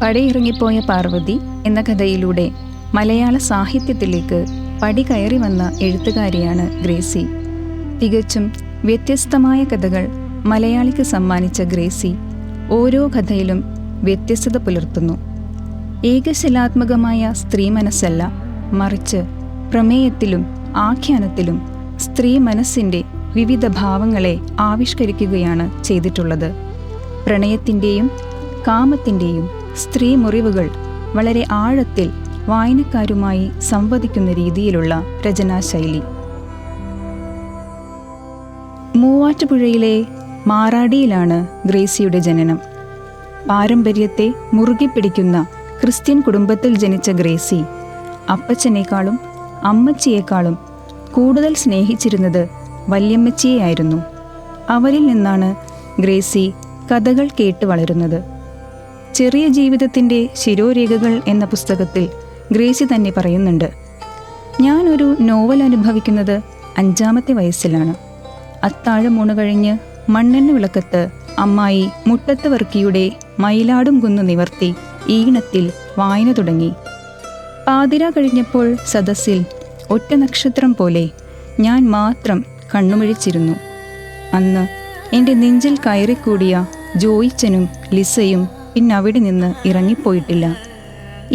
പടിയിറങ്ങിപ്പോയ പാർവതി എന്ന കഥയിലൂടെ മലയാള സാഹിത്യത്തിലേക്ക് പടി കയറി വന്ന എഴുത്തുകാരിയാണ് ഗ്രേസി. തികച്ചും വ്യത്യസ്തമായ കഥകൾ മലയാളിക്ക് സമ്മാനിച്ച ഗ്രേസി ഓരോ കഥയിലും വ്യത്യസ്തത പുലർത്തുന്നു. ഏകശിലാത്മകമായ സ്ത്രീ മനസ്സല്ല, മറിച്ച് പ്രമേയത്തിലും ആഖ്യാനത്തിലും സ്ത്രീ മനസ്സിൻ്റെ വിവിധ ഭാവങ്ങളെ ആവിഷ്കരിക്കുകയാണ് ചെയ്തിട്ടുള്ളത്. പ്രണയത്തിൻ്റെയും കാമത്തിൻ്റെയും സ്ത്രീ മുറിവുകൾ വളരെ ആഴത്തിൽ വായനക്കാരുമായി സംവദിക്കുന്ന രീതിയിലുള്ള രചനാശൈലി. മൂവാറ്റുപുഴയിലെ മാറാടിയിലാണ് ഗ്രേസിയുടെ ജനനം. പാരമ്പര്യത്തെ മുറുകെ പിടിക്കുന്ന ക്രിസ്ത്യൻ കുടുംബത്തിൽ ജനിച്ച ഗ്രേസി അപ്പച്ചനേക്കാളും അമ്മച്ചിയേക്കാളും കൂടുതൽ സ്നേഹിച്ചിരുന്നത് വല്യമ്മച്ചിയെയായിരുന്നു. അവരിൽ നിന്നാണ് ഗ്രേസി കഥകൾ കേട്ട് വളരുന്നത്. ചെറിയ ജീവിതത്തിൻ്റെ ശിരോരേഖകൾ എന്ന പുസ്തകത്തിൽ ഗ്രേസി തന്നെ പറയുന്നുണ്ട്, ഞാനൊരു നോവൽ അനുഭവിക്കുന്നത് 5-ാമത്തെ വയസ്സിലാണ്. അത്താഴമൂണ് കഴിഞ്ഞ് മണ്ണെണ്ണ വിളക്കത്ത് അമ്മായി മുട്ടത്ത് വർക്കിയുടെ മയിലാടും കുന്നു നിവർത്തി ഈണത്തിൽ വായന തുടങ്ങി. പാതിര കഴിഞ്ഞപ്പോൾ സദസ്സിൽ ഒറ്റ നക്ഷത്രം പോലെ ഞാൻ മാത്രം കണ്ണുമിഴിച്ചിരുന്നു. അന്ന് എൻ്റെ നെഞ്ചിൽ കയറിക്കൂടിയ ജോയിച്ചനും ലിസയും പിന്നവിടെ നിന്ന് ഇറങ്ങിപ്പോയിട്ടില്ല.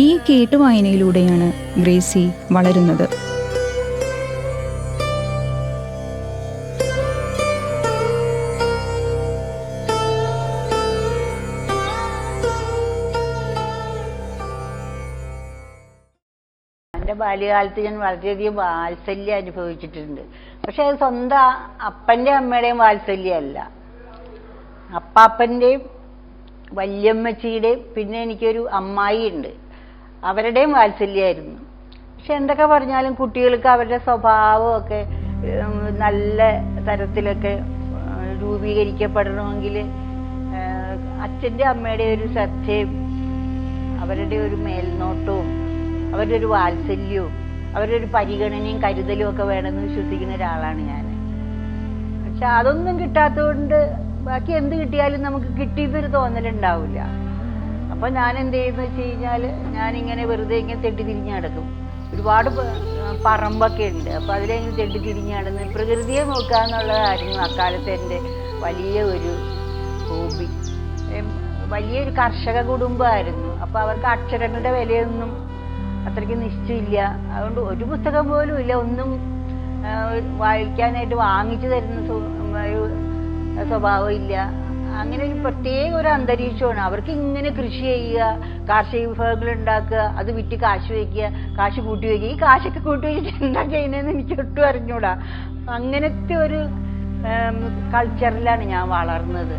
ഈ കേട്ടുവായനയിലൂടെയാണ് ഗ്രേസി വളരുന്നത്. എൻ്റെ ബാല്യകാലത്ത് ഞാൻ വളരെയധികം വാത്സല്യം അനുഭവിച്ചിട്ടുണ്ട്. പക്ഷെ അത് സ്വന്തം അപ്പൻ്റെ അമ്മയുടെയും വാത്സല്യമല്ല, അപ്പാപ്പൻ്റെയും വല്യമ്മച്ചിയുടെയും പിന്നെ എനിക്കൊരു അമ്മായി ഉണ്ട്, അവരുടെയും വാത്സല്യമായിരുന്നു. പക്ഷെ എന്തൊക്കെ പറഞ്ഞാലും കുട്ടികൾക്ക് അവരുടെ സ്വഭാവമൊക്കെ നല്ല തരത്തിലൊക്കെ രൂപീകരിക്കപ്പെടണമെങ്കിൽ അച്ഛൻ്റെ അമ്മയുടെ ഒരു ശ്രദ്ധയും അവരുടെ ഒരു മേൽനോട്ടവും അവരുടെ ഒരു വാത്സല്യവും അവരുടെ ഒരു പരിഗണനയും കരുതലും ഒക്കെ വേണമെന്ന് വിശ്വസിക്കുന്ന ഒരാളാണ് ഞാൻ. പക്ഷെ അതൊന്നും കിട്ടാത്തതുകൊണ്ട് ബാക്കി എന്ത് കിട്ടിയാലും നമുക്ക് കിട്ടിയെന്നൊരു തോന്നലുണ്ടാവില്ല. അപ്പം ഞാൻ എന്ത് ചെയ്യുന്നു വെച്ച് കഴിഞ്ഞാൽ ഞാനിങ്ങനെ വെറുതെ ഇങ്ങനെ തെറ്റിത്തിരിഞ്ഞ് നടക്കും. ഒരുപാട് പറമ്പൊക്കെ ഉണ്ട്, അപ്പം അതിലെങ്ങനെ തെറ്റിത്തിരിഞ്ഞ് നടന്ന് പ്രകൃതിയെ നോക്കുക എന്നുള്ളതായിരുന്നു അക്കാലത്ത് എൻ്റെ വലിയ ഒരു ഹോബി. വലിയൊരു കർഷക കുടുംബമായിരുന്നു. അപ്പോൾ അവർക്ക് അക്ഷരങ്ങളുടെ വിലയൊന്നും അത്രയ്ക്ക് നിശ്ചയമില്ല. അതുകൊണ്ട് ഒരു പുസ്തകം പോലും ഇല്ല, ഒന്നും വായിക്കാനായിട്ട് വാങ്ങിച്ചു തരുന്ന സ്വഭാവം ഇല്ല. അങ്ങനെ ഒരു പ്രത്യേക ഒരു അന്തരീക്ഷമാണ്. അവർക്ക് ഇങ്ങനെ കൃഷി ചെയ്യുക, കാർഷിക വിഭവങ്ങൾ ഉണ്ടാക്കുക, അത് വിറ്റ് കാശ് വയ്ക്കുക, കാശ് കൂട്ടി വയ്ക്കുക. ഈ കാശൊക്കെ കൂട്ടി വയ്ക്കിട്ട് എന്താ ചെയ്യുന്നതെന്ന് എനിക്ക് ഒട്ടും അറിഞ്ഞൂടാ. അങ്ങനത്തെ ഒരു കൾച്ചറിലാണ് ഞാൻ വളർന്നത്.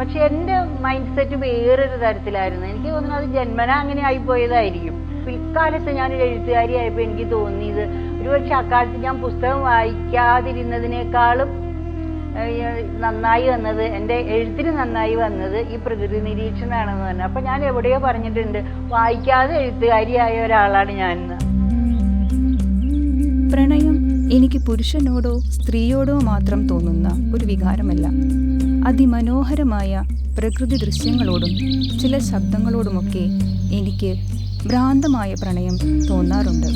പക്ഷെ എൻ്റെ മൈൻഡ് സെറ്റ് വേറൊരു തരത്തിലായിരുന്നു. എനിക്ക് തോന്നുന്നു അത് ജന്മന അങ്ങനെ ആയിപ്പോയതായിരിക്കും. പിൽക്കാലത്ത് ഞാനൊരു എഴുത്തുകാരിയായപ്പോൾ എനിക്ക് തോന്നിയത് ഒരുപക്ഷെ അക്കാലത്ത് ഞാൻ പുസ്തകം വായിക്കാതിരുന്നതിനേക്കാളും നന്നായി വന്നത്, എൻ്റെ എഴുത്തിന് നന്നായി വന്നത് ഈ പ്രകൃതി നിരീക്ഷണമാണെന്ന് പറഞ്ഞു. അപ്പം ഞാൻ എവിടെയോ പറഞ്ഞിട്ടുണ്ട്, വായിക്കാതെ എഴുത്തുകാരിയായ ഒരാളാണ് ഞാൻ. പ്രണയം എനിക്ക് പുരുഷനോടോ സ്ത്രീയോടോ മാത്രം തോന്നുന്ന ഒരു വികാരമല്ല. അതിമനോഹരമായ പ്രകൃതി ദൃശ്യങ്ങളോടും ചില ശബ്ദങ്ങളോടുമൊക്കെ എനിക്ക് ഭ്രാന്തമായ പ്രണയം തോന്നാറുണ്ട്.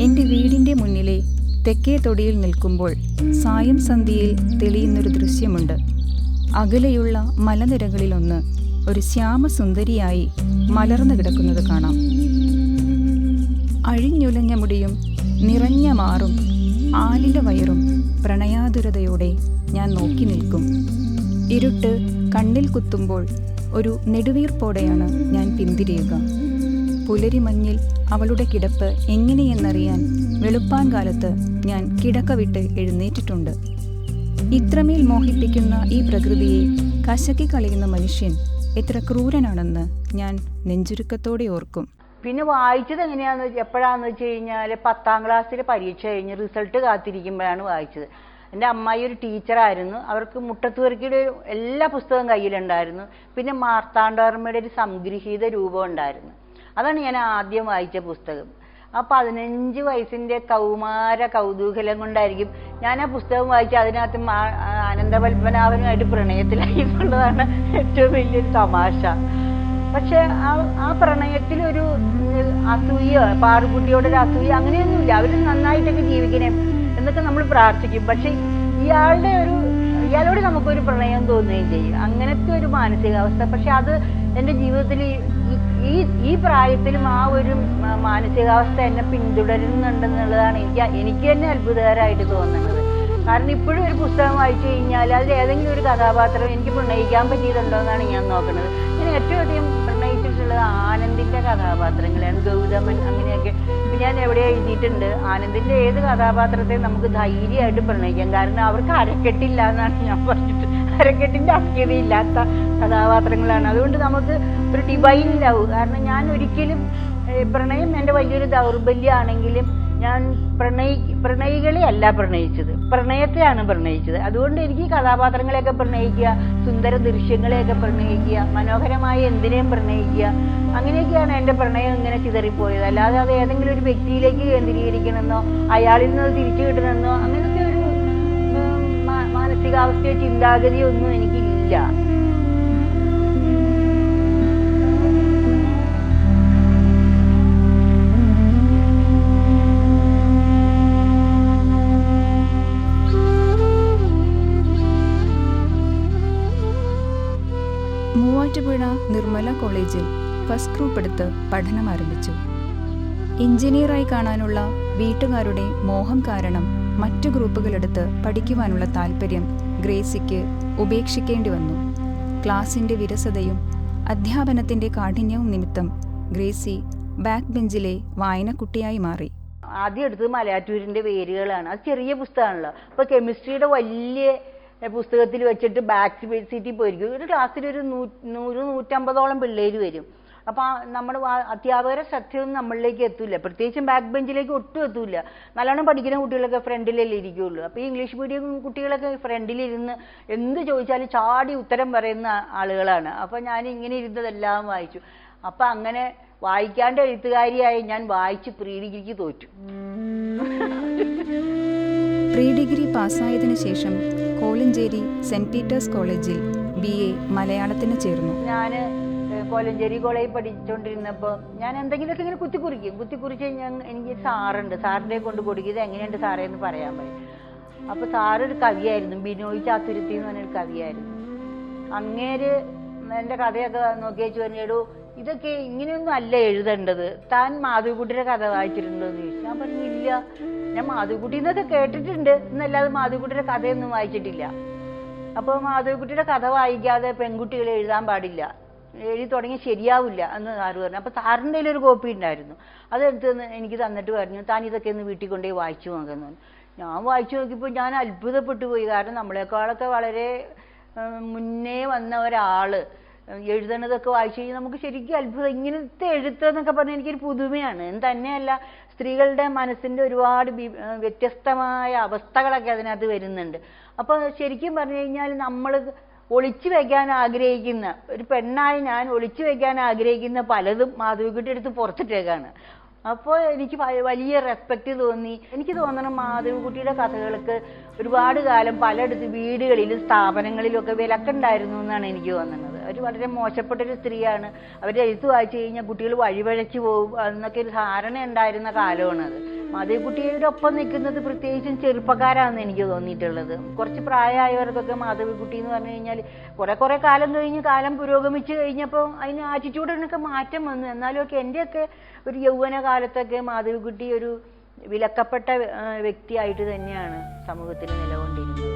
എൻ്റെ വീടിൻ്റെ മുന്നിലെ തെക്കേ തൊടിയിൽ നിൽക്കുമ്പോൾ സായം സന്ധ്യയിൽ തെളിയുന്നൊരു ദൃശ്യമുണ്ട്. അകലെയുള്ള മലനിരകളിലൊന്ന് ഒരു ശ്യാമസുന്ദരിയായി മലർന്നു കിടക്കുന്നത് കാണാം. അഴിഞ്ഞുലഞ്ഞ മുടിയും നിറഞ്ഞ മാറും ആലില വയറും പ്രണയാതുരതയോടെ ഞാൻ നോക്കി നിൽക്കും. ഇരുട്ട് കണ്ണിൽ കുത്തുമ്പോൾ ഒരു നെടുവീർപ്പോടെയാണ് ഞാൻ പിന്തിരിയുക. പുലരിമഞ്ഞിൽ അവളുടെ കിടപ്പ് എങ്ങനെയെന്നറിയാൻ വെളുപ്പാൻ കാലത്ത് ഞാൻ കിടക്ക വിട്ട് എഴുന്നേറ്റിട്ടുണ്ട്. ഇത്രമേൽ മോഹിപ്പിക്കുന്ന ഈ പ്രകൃതിയെ കശക്കി കളയുന്ന മനുഷ്യൻ എത്ര ക്രൂരനാണെന്ന് ഞാൻ നെഞ്ചുരുക്കത്തോടെ ഓർക്കും. പിന്നെ വായിച്ചത് എപ്പോഴാന്ന് വെച്ച് കഴിഞ്ഞാൽ 10ാം ക്ലാസ്സിലെ പരീക്ഷ കഴിഞ്ഞ് റിസൾട്ട് കാത്തിരിക്കുമ്പോഴാണ് വായിച്ചത്. എൻ്റെ അമ്മായി ഒരു ടീച്ചറായിരുന്നു. അവർക്ക് മുട്ടത്തുവർക്കിയുടെ എല്ലാ പുസ്തകവും കയ്യിലുണ്ടായിരുന്നു. പിന്നെ മാർത്താണ്ഡവർമ്മയുടെ ഒരു സംഗ്രഹീത രൂപം ഉണ്ടായിരുന്നു. അതാണ് ഞാൻ ആദ്യം വായിച്ച പുസ്തകം. ആ 15 വയസ്സിൻ്റെ കൗമാര കൗതൂഹലം കൊണ്ടായിരിക്കും ഞാൻ ആ പുസ്തകം വായിച്ച് അതിനകത്ത് അനന്തപത്മനാഭനുമായിട്ട് പ്രണയത്തിലായി എന്നുള്ളതാണ് ഏറ്റവും വലിയൊരു തമാശ. പക്ഷെ ആ പ്രണയത്തിലൊരു അസൂയ, പാറുകുട്ടിയോടൊരു അസൂയ അങ്ങനെയൊന്നുമില്ല. അവർ നന്നായിട്ടൊക്കെ ജീവിക്കണേ എന്നൊക്കെ നമ്മൾ പ്രാർത്ഥിക്കും. പക്ഷെ ഇയാളോട് നമുക്കൊരു പ്രണയം തോന്നുകയും ചെയ്യും. അങ്ങനത്തെ ഒരു മാനസികാവസ്ഥ. പക്ഷെ അത് എൻ്റെ ജീവിതത്തിൽ ഈ പ്രായത്തിലും ആ ഒരു മാനസികാവസ്ഥ എന്നെ പിന്തുടരുന്നുണ്ടെന്നുള്ളതാണ് എനിക്ക് തന്നെ അത്ഭുതകരമായിട്ട് തോന്നുന്നത്. കാരണം ഇപ്പോഴും ഒരു പുസ്തകം വായിച്ചു കഴിഞ്ഞാൽ അതിൽ ഏതെങ്കിലും ഒരു കഥാപാത്രം എനിക്ക് പ്രണയിക്കാൻ പറ്റിയതുണ്ടോ എന്നാണ് ഞാൻ നോക്കുന്നത്. ഞാൻ ഏറ്റവും അധികം പ്രണയിച്ചിട്ടുള്ളത് ആനന്ദിൻ്റെ കഥാപാത്രങ്ങളാണ്. ഗൗതമൻ അങ്ങനെയൊക്കെ. ഞാൻ എവിടെ എഴുതിയിട്ടുണ്ട്, ആനന്ദിൻ്റെ ഏത് കഥാപാത്രത്തെ നമുക്ക് ധൈര്യമായിട്ട് പ്രണയിക്കാം. കാരണം അവർക്ക് അരക്കെട്ടില്ല എന്നാണ് ഞാൻ പറഞ്ഞിട്ട്. അരക്കെട്ടിൻ്റെ അസ്ഥിതയില്ലാത്ത കഥാപാത്രങ്ങളാണ്. അതുകൊണ്ട് നമുക്ക് ഒരു ഡിവൈൻ ലവ്. കാരണം ഞാൻ ഒരിക്കലും പ്രണയം എൻ്റെ വലിയൊരു ദൗർബല്യമാണെങ്കിലും ഞാൻ പ്രണയികളെ അല്ല പ്രണയിച്ചത്, പ്രണയത്തെയാണ് പ്രണയിച്ചത്. അതുകൊണ്ട് എനിക്ക് കഥാപാത്രങ്ങളെയൊക്കെ പ്രണയിക്കുക, സുന്ദര ദൃശ്യങ്ങളെയൊക്കെ പ്രണയിക്കുക, മനോഹരമായ എന്തിനേയും പ്രണയിക്കുക, അങ്ങനെയൊക്കെയാണ് എൻ്റെ പ്രണയം ഇങ്ങനെ ചിതറിപ്പോയത്. അല്ലാതെ അത് ഏതെങ്കിലും ഒരു വ്യക്തിയിലേക്ക് കേന്ദ്രീകരിക്കണമെന്നോ അയാളിൽ നിന്ന് തിരിച്ചു കിട്ടണമെന്നോ അങ്ങനത്തെ ഒരു മാനസികാവസ്ഥയോ ചിന്താഗതിയോ ഒന്നും എനിക്കില്ല. മൂവാറ്റുപുഴ നിർമ്മല കോളേജിൽ ഫസ്റ്റ് ഗ്രൂപ്പ് എടുത്ത് പഠനം ആരംഭിച്ചു. എഞ്ചിനീയറായി കാണാനുള്ള വീട്ടുകാരുടെ മോഹം കാരണം മറ്റു ഗ്രൂപ്പുകളെടുത്ത് പഠിക്കുവാനുള്ള താല്പര്യം ഗ്രേസിക്ക് ഉപേക്ഷിക്കേണ്ടി വന്നു. ക്ലാസിൻ്റെ വിരസതയും അധ്യാപനത്തിൻ്റെ കാഠിന്യവും നിമിത്തം ഗ്രേസി ബാക്ക് ബെഞ്ചിലെ വായനക്കുട്ടിയായി മാറി. ആദ്യം എടുത്തത് മലയാറ്റൂരിൻ്റെ വേരുകളാണ്. അത് ചെറിയ പുസ്തകമാണല്ലോ. അപ്പോൾ കെമിസ്ട്രിയുടെ വലിയ പുസ്തകത്തിൽ വെച്ചിട്ട് ബാക്ക് സീറ്റിൽ പോയിരിക്കും. ഒരു ക്ലാസ്സിലൊരു 100-150ഓളം പിള്ളേർ വരും. അപ്പോൾ നമ്മുടെ അധ്യാപകരെ ശ്രദ്ധയൊന്നും നമ്മളിലേക്ക് എത്തൂല. പ്രത്യേകിച്ചും ബാക്ക് ബെഞ്ചിലേക്ക് ഒട്ടും എത്തൂല. നല്ലോണം പഠിക്കുന്ന കുട്ടികളൊക്കെ ഫ്രണ്ടിലല്ലേ ഇരിക്കുകയുള്ളൂ. അപ്പോൾ ഈ ഇംഗ്ലീഷ് മീഡിയം കുട്ടികളൊക്കെ ഫ്രണ്ടിലിരുന്ന് എന്ത് ചോദിച്ചാലും ചാടി ഉത്തരം പറയുന്ന ആളുകളാണ്. അപ്പോൾ ഞാൻ ഇങ്ങനെ ഇരുന്നതെല്ലാം വായിച്ചു. അപ്പം അങ്ങനെ വായിക്കാണ്ട് എഴുത്തുകാരിയായി ഞാൻ വായിച്ച് പ്രീ ഡിഗ്രിക്ക് തോറ്റു. പ്രീ ഡിഗ്രി പാസ്സായതിനു ശേഷം കോലഞ്ചേരി സെന്റ് പീറ്റേഴ്സ് കോളേജിൽ BA മലയാളത്തിന് ചേർന്നു. ഞാൻ കോലഞ്ചേരി കോളേജിൽ പഠിച്ചുകൊണ്ടിരുന്നപ്പോൾ ഞാൻ എന്തെങ്കിലുമൊക്കെ ഇങ്ങനെ കുത്തിക്കുറിച്ച് എനിക്ക് സാറുണ്ട്, സാറിൻ്റെ കൊണ്ട് കൊടുക്കുക ഇത് എങ്ങനെയുണ്ട് സാറേ എന്ന് പറയാൻ പറയും. അപ്പോൾ സാറൊരു കവിയായിരുന്നു, ബിനോയ് ചാത്തുരുത്തി എന്ന് പറഞ്ഞൊരു കവിയായിരുന്നു. അങ്ങേര് എൻ്റെ കഥയൊക്കെ നോക്കി വെച്ച് പറഞ്ഞിടൂ ഇതൊക്കെ ഇങ്ങനെയൊന്നും അല്ല എഴുതേണ്ടത്, താൻ മാധവിക്കുട്ടിയുടെ കഥ വായിച്ചിട്ടുണ്ടോ എന്ന് ചോദിച്ചു. ഞാൻ പറഞ്ഞു ഇല്ല, ഞാൻ മാധവിക്കുട്ടിന്നൊക്കെ കേട്ടിട്ടുണ്ട് എന്നല്ലാതെ മാധവിക്കുട്ടിയുടെ കഥയൊന്നും വായിച്ചിട്ടില്ല. അപ്പോൾ മാധവിക്കുട്ടിയുടെ കഥ വായിക്കാതെ പെൺകുട്ടികൾ എഴുതാൻ പാടില്ല, എഴുതി തുടങ്ങി ശരിയാവില്ല എന്ന് സാറ് പറഞ്ഞു. അപ്പോൾ സാറിൻ്റെ ഒരു കോപ്പി ഉണ്ടായിരുന്നു, അതെടുത്ത് എനിക്ക് തന്നിട്ട് പറഞ്ഞു താൻ ഇതൊക്കെ ഒന്ന് വീട്ടിൽ കൊണ്ടുപോയി വായിച്ചു നോക്കുന്നു. ഞാൻ വായിച്ചു നോക്കിയപ്പോൾ ഞാൻ അത്ഭുതപ്പെട്ടു പോയി. കാരണം നമ്മളെക്കാളൊക്കെ വളരെ മുന്നേ വന്ന ഒരാൾ എഴുതണതൊക്കെ വായിച്ചു കഴിഞ്ഞാൽ നമുക്ക് ശരിക്കും അത്ഭുതം. ഇങ്ങനത്തെ എഴുത്തെന്നൊക്കെ പറഞ്ഞാൽ എനിക്കൊരു പുതുമയാണ്. തന്നെയല്ല, സ്ത്രീകളുടെ മനസ്സിൻ്റെ ഒരുപാട് വ്യത്യസ്തമായ അവസ്ഥകളൊക്കെ അതിനകത്ത് വരുന്നുണ്ട്. അപ്പോൾ ശരിക്കും പറഞ്ഞു കഴിഞ്ഞാൽ നമ്മൾ ഒളിച്ചു വയ്ക്കാൻ ആഗ്രഹിക്കുന്ന ഒരു പെണ്ണായി ഞാൻ ഒളിച്ചു വയ്ക്കാൻ ആഗ്രഹിക്കുന്ന പലതും മാധവിക്കുട്ടി എടുത്ത് പുറത്തിട്ടേക്കാണ്. അപ്പോൾ എനിക്ക് വലിയ റെസ്പെക്റ്റ് തോന്നി. എനിക്ക് തോന്നണം മാധവിക്കുട്ടിയുടെ കഥകൾക്ക് ഒരുപാട് കാലം പലയിടത്ത് വീടുകളിലും സ്ഥാപനങ്ങളിലൊക്കെ വിലക്കുണ്ടായിരുന്നു എന്നാണ് എനിക്ക് തോന്നുന്നത്. അവർ വളരെ മോശപ്പെട്ടൊരു സ്ത്രീയാണ്, അവരുടെ എഴുത്ത് വായിച്ചു കഴിഞ്ഞാൽ കുട്ടികൾ വഴിവഴച്ചു പോകും എന്നൊക്കെ ഒരു ധാരണ ഉണ്ടായിരുന്ന കാലമാണത്. മാധവിക്കുട്ടിയുടെ ഒപ്പം നിൽക്കുന്നത് പ്രത്യേകിച്ചും ചെറുപ്പക്കാരാണെന്ന് എനിക്ക് തോന്നിയിട്ടുള്ളത്. കുറച്ച് പ്രായമായവർക്കൊക്കെ മാധവിക്കുട്ടി എന്ന് പറഞ്ഞു കഴിഞ്ഞാൽ കുറെ കാലം കഴിഞ്ഞ് കാലം പുരോഗമിച്ച് കഴിഞ്ഞപ്പോൾ അതിന് ആറ്റിറ്റ്യൂഡിനൊക്കെ മാറ്റം വന്നു. എന്നാലും ഒക്കെ എൻ്റെയൊക്കെ ഒരു യൗവന കാലത്തൊക്കെ മാധവിക്കുട്ടി ഒരു വിലക്കപ്പെട്ട വ്യക്തിയായിട്ട് തന്നെയാണ് സമൂഹത്തിൽ നിലകൊണ്ടിരുന്നത്.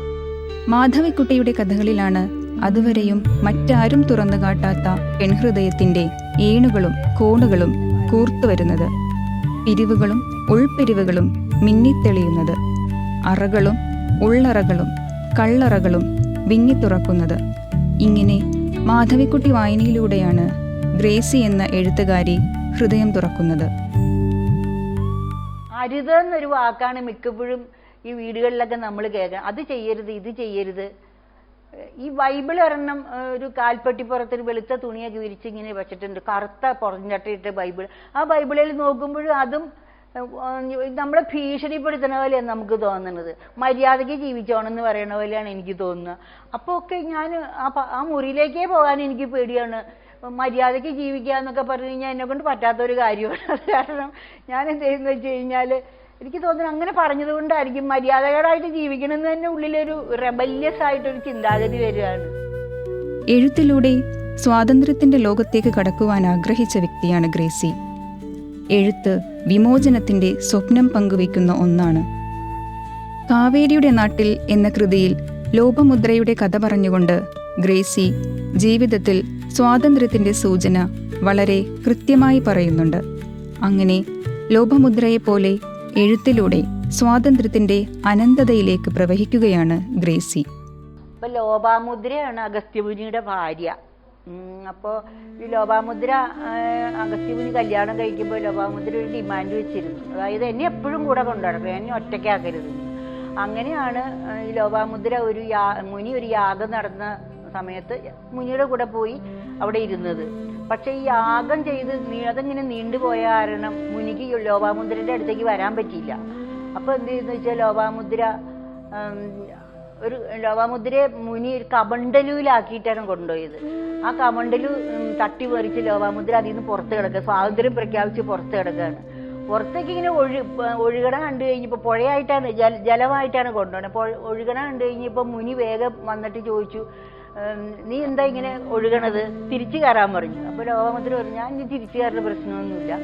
മാധവിക്കുട്ടിയുടെ കഥകളിലാണ് അതുവരെയും മറ്റാരും തുറന്നു കാട്ടാത്ത പെൺഹൃദയത്തിന്റെ ഏണുകളും കോണുകളും കൂർത്തുവരുന്നത്, പിരിവുകളും ഉൾപ്പിരിവുകളും മിന്നിത്തെളിയുന്നത്, അറകളും ഉള്ളറകളും കള്ളറകളും വിങ്ങിത്തുറക്കുന്നത്. ഇങ്ങനെ മാധവിക്കുട്ടി വായനയിലൂടെയാണ് ഗ്രേസി എന്ന എഴുത്തുകാരി ഹൃദയം തുറക്കുന്നത്. അരുത് എന്നൊരു വാക്കാണ് മിക്കപ്പോഴും ഈ വീടുകളിലൊക്കെ നമ്മൾ കേൾക്കുക. അത് ചെയ്യരുത്, ഇത് ചെയ്യരുത്. ഈ ബൈബിൾ ഒരെണ്ണം ഒരു കാൽപ്പെട്ടിപ്പുറത്തൊരു വെളുത്ത തുണിയൊക്കെ വിരിച്ച് ഇങ്ങനെ വെച്ചിട്ടുണ്ട്, കറുത്ത പുറഞ്ചട്ടയിട്ട് ബൈബിൾ. ആ ബൈബിളിൽ നോക്കുമ്പോഴും അതും നമ്മളെ ഭീഷണിപ്പെടുത്തുന്ന പോലെയാണ് നമുക്ക് തോന്നുന്നത്. മര്യാദയ്ക്ക് ജീവിച്ചോണെന്ന് പറയണ പോലെയാണ് എനിക്ക് തോന്നുന്നത്. അപ്പോൾ ഒക്കെ ഞാൻ ആ മുറിയിലേക്കേ പോകാൻ എനിക്ക് പേടിയാണ്. മര്യാദയ്ക്ക് ജീവിക്കുക എന്നൊക്കെ പറഞ്ഞു കഴിഞ്ഞാൽ എന്നെ കൊണ്ട് പറ്റാത്തൊരു കാര്യമാണ്. അത് കാരണം ഞാൻ എന്ത് ചെയ്യുന്നത് വെച്ച് കഴിഞ്ഞാൽ എനിക്ക് തോന്നുന്നു അങ്ങനെ പറഞ്ഞതുകൊണ്ടായിരിക്കും മര്യാദകരായിട്ട് ജീവിക്കണമെന്ന് തന്നെ ഉള്ളിലൊരു റെബല്യസ് ആയിട്ടൊരു ചിന്താഗതി വരികയാണ്. എഴുത്തിലൂടെ സ്വാതന്ത്ര്യത്തിന്റെ ലോകത്തേക്ക് കടക്കുവാൻ ആഗ്രഹിച്ച വ്യക്തിയാണ് ഗ്രേസി. എഴുത്ത് വിമോചനത്തിന്റെ സ്വപ്നം പങ്കുവയ്ക്കുന്ന ഒന്നാണ്. കാവേരിയുടെ നാട്ടിൽ എന്ന കൃതിയിൽ ലോപമുദ്രയുടെ കഥ പറഞ്ഞുകൊണ്ട് ഗ്രേസി ജീവിതത്തിൽ സ്വാതന്ത്ര്യത്തിന്റെ സൂചന വളരെ കൃത്യമായി പറയുന്നുണ്ട്. അങ്ങനെ ലോപമുദ്രയെപ്പോലെ എഴുത്തിലൂടെ സ്വാതന്ത്ര്യത്തിന്റെ അനന്തതയിലേക്ക് പ്രവഹിക്കുകയാണ് ഗ്രേസി. ഇപ്പൊ ലോപാമുദ്രയാണ് അഗസ്ത്യമുനിയുടെ ഭാര്യ. അപ്പോൾ ഈ ലോപാമുദ്ര അഗസ്ത്യമുനി കല്യാണം കഴിക്കുമ്പോൾ ലോപാമുദ്ര ഒരു ഡിമാൻഡ് വെച്ചിരുന്നു, അതായത് എന്നെ എപ്പോഴും കൂടെ കൊണ്ടുനടക്കും, എന്നെ ഒറ്റയ്ക്കാക്കരുത്. അങ്ങനെയാണ് ഈ ലോപാമുദ്ര മുനി ഒരു യാഗം നടന്ന സമയത്ത് മുനിയുടെ കൂടെ പോയി അവിടെ ഇരുന്നത്. പക്ഷെ ഈ യാഗം ചെയ്ത് അതങ്ങനെ നീണ്ടുപോയ കാരണം മുനിക്ക് ലോപാമുദ്രയുടെ അടുത്തേക്ക് വരാൻ പറ്റിയില്ല. അപ്പൊ എന്ത് ചെയ്യുന്ന വെച്ചാൽ ലോപാമുദ്രയെ മുനി ഒരു കമണ്ടലുവിലാക്കിയിട്ടാണ് കൊണ്ടുപോയത്. ആ കമണ്ടലു തട്ടി പറിച്ച് ലോപാമുദ്ര അതിൽ നിന്ന് പുറത്ത് കിടക്കുക, സ്വാതന്ത്ര്യം പ്രഖ്യാപിച്ച് പുറത്ത് കിടക്കുകയാണ്. പുറത്തേക്ക് ഇങ്ങനെ ഒഴുകണ കണ്ടു കഴിഞ്ഞപ്പോൾ പുഴയായിട്ടാണ് ജലമായിട്ടാണ് കൊണ്ടുപോകുന്നത്. അപ്പോൾ ഒഴുകണ കണ്ടു കഴിഞ്ഞപ്പോൾ മുനി വേഗം വന്നിട്ട് ചോദിച്ചു, നീ എന്താ ഇങ്ങനെ ഒഴുകണത്, തിരിച്ചു കയറാൻ പറഞ്ഞു. അപ്പോൾ ലോപാമുദ്ര പറഞ്ഞു, ഞാൻ ഇനി തിരിച്ചു കയറുന്ന പ്രശ്നമൊന്നുമില്ല.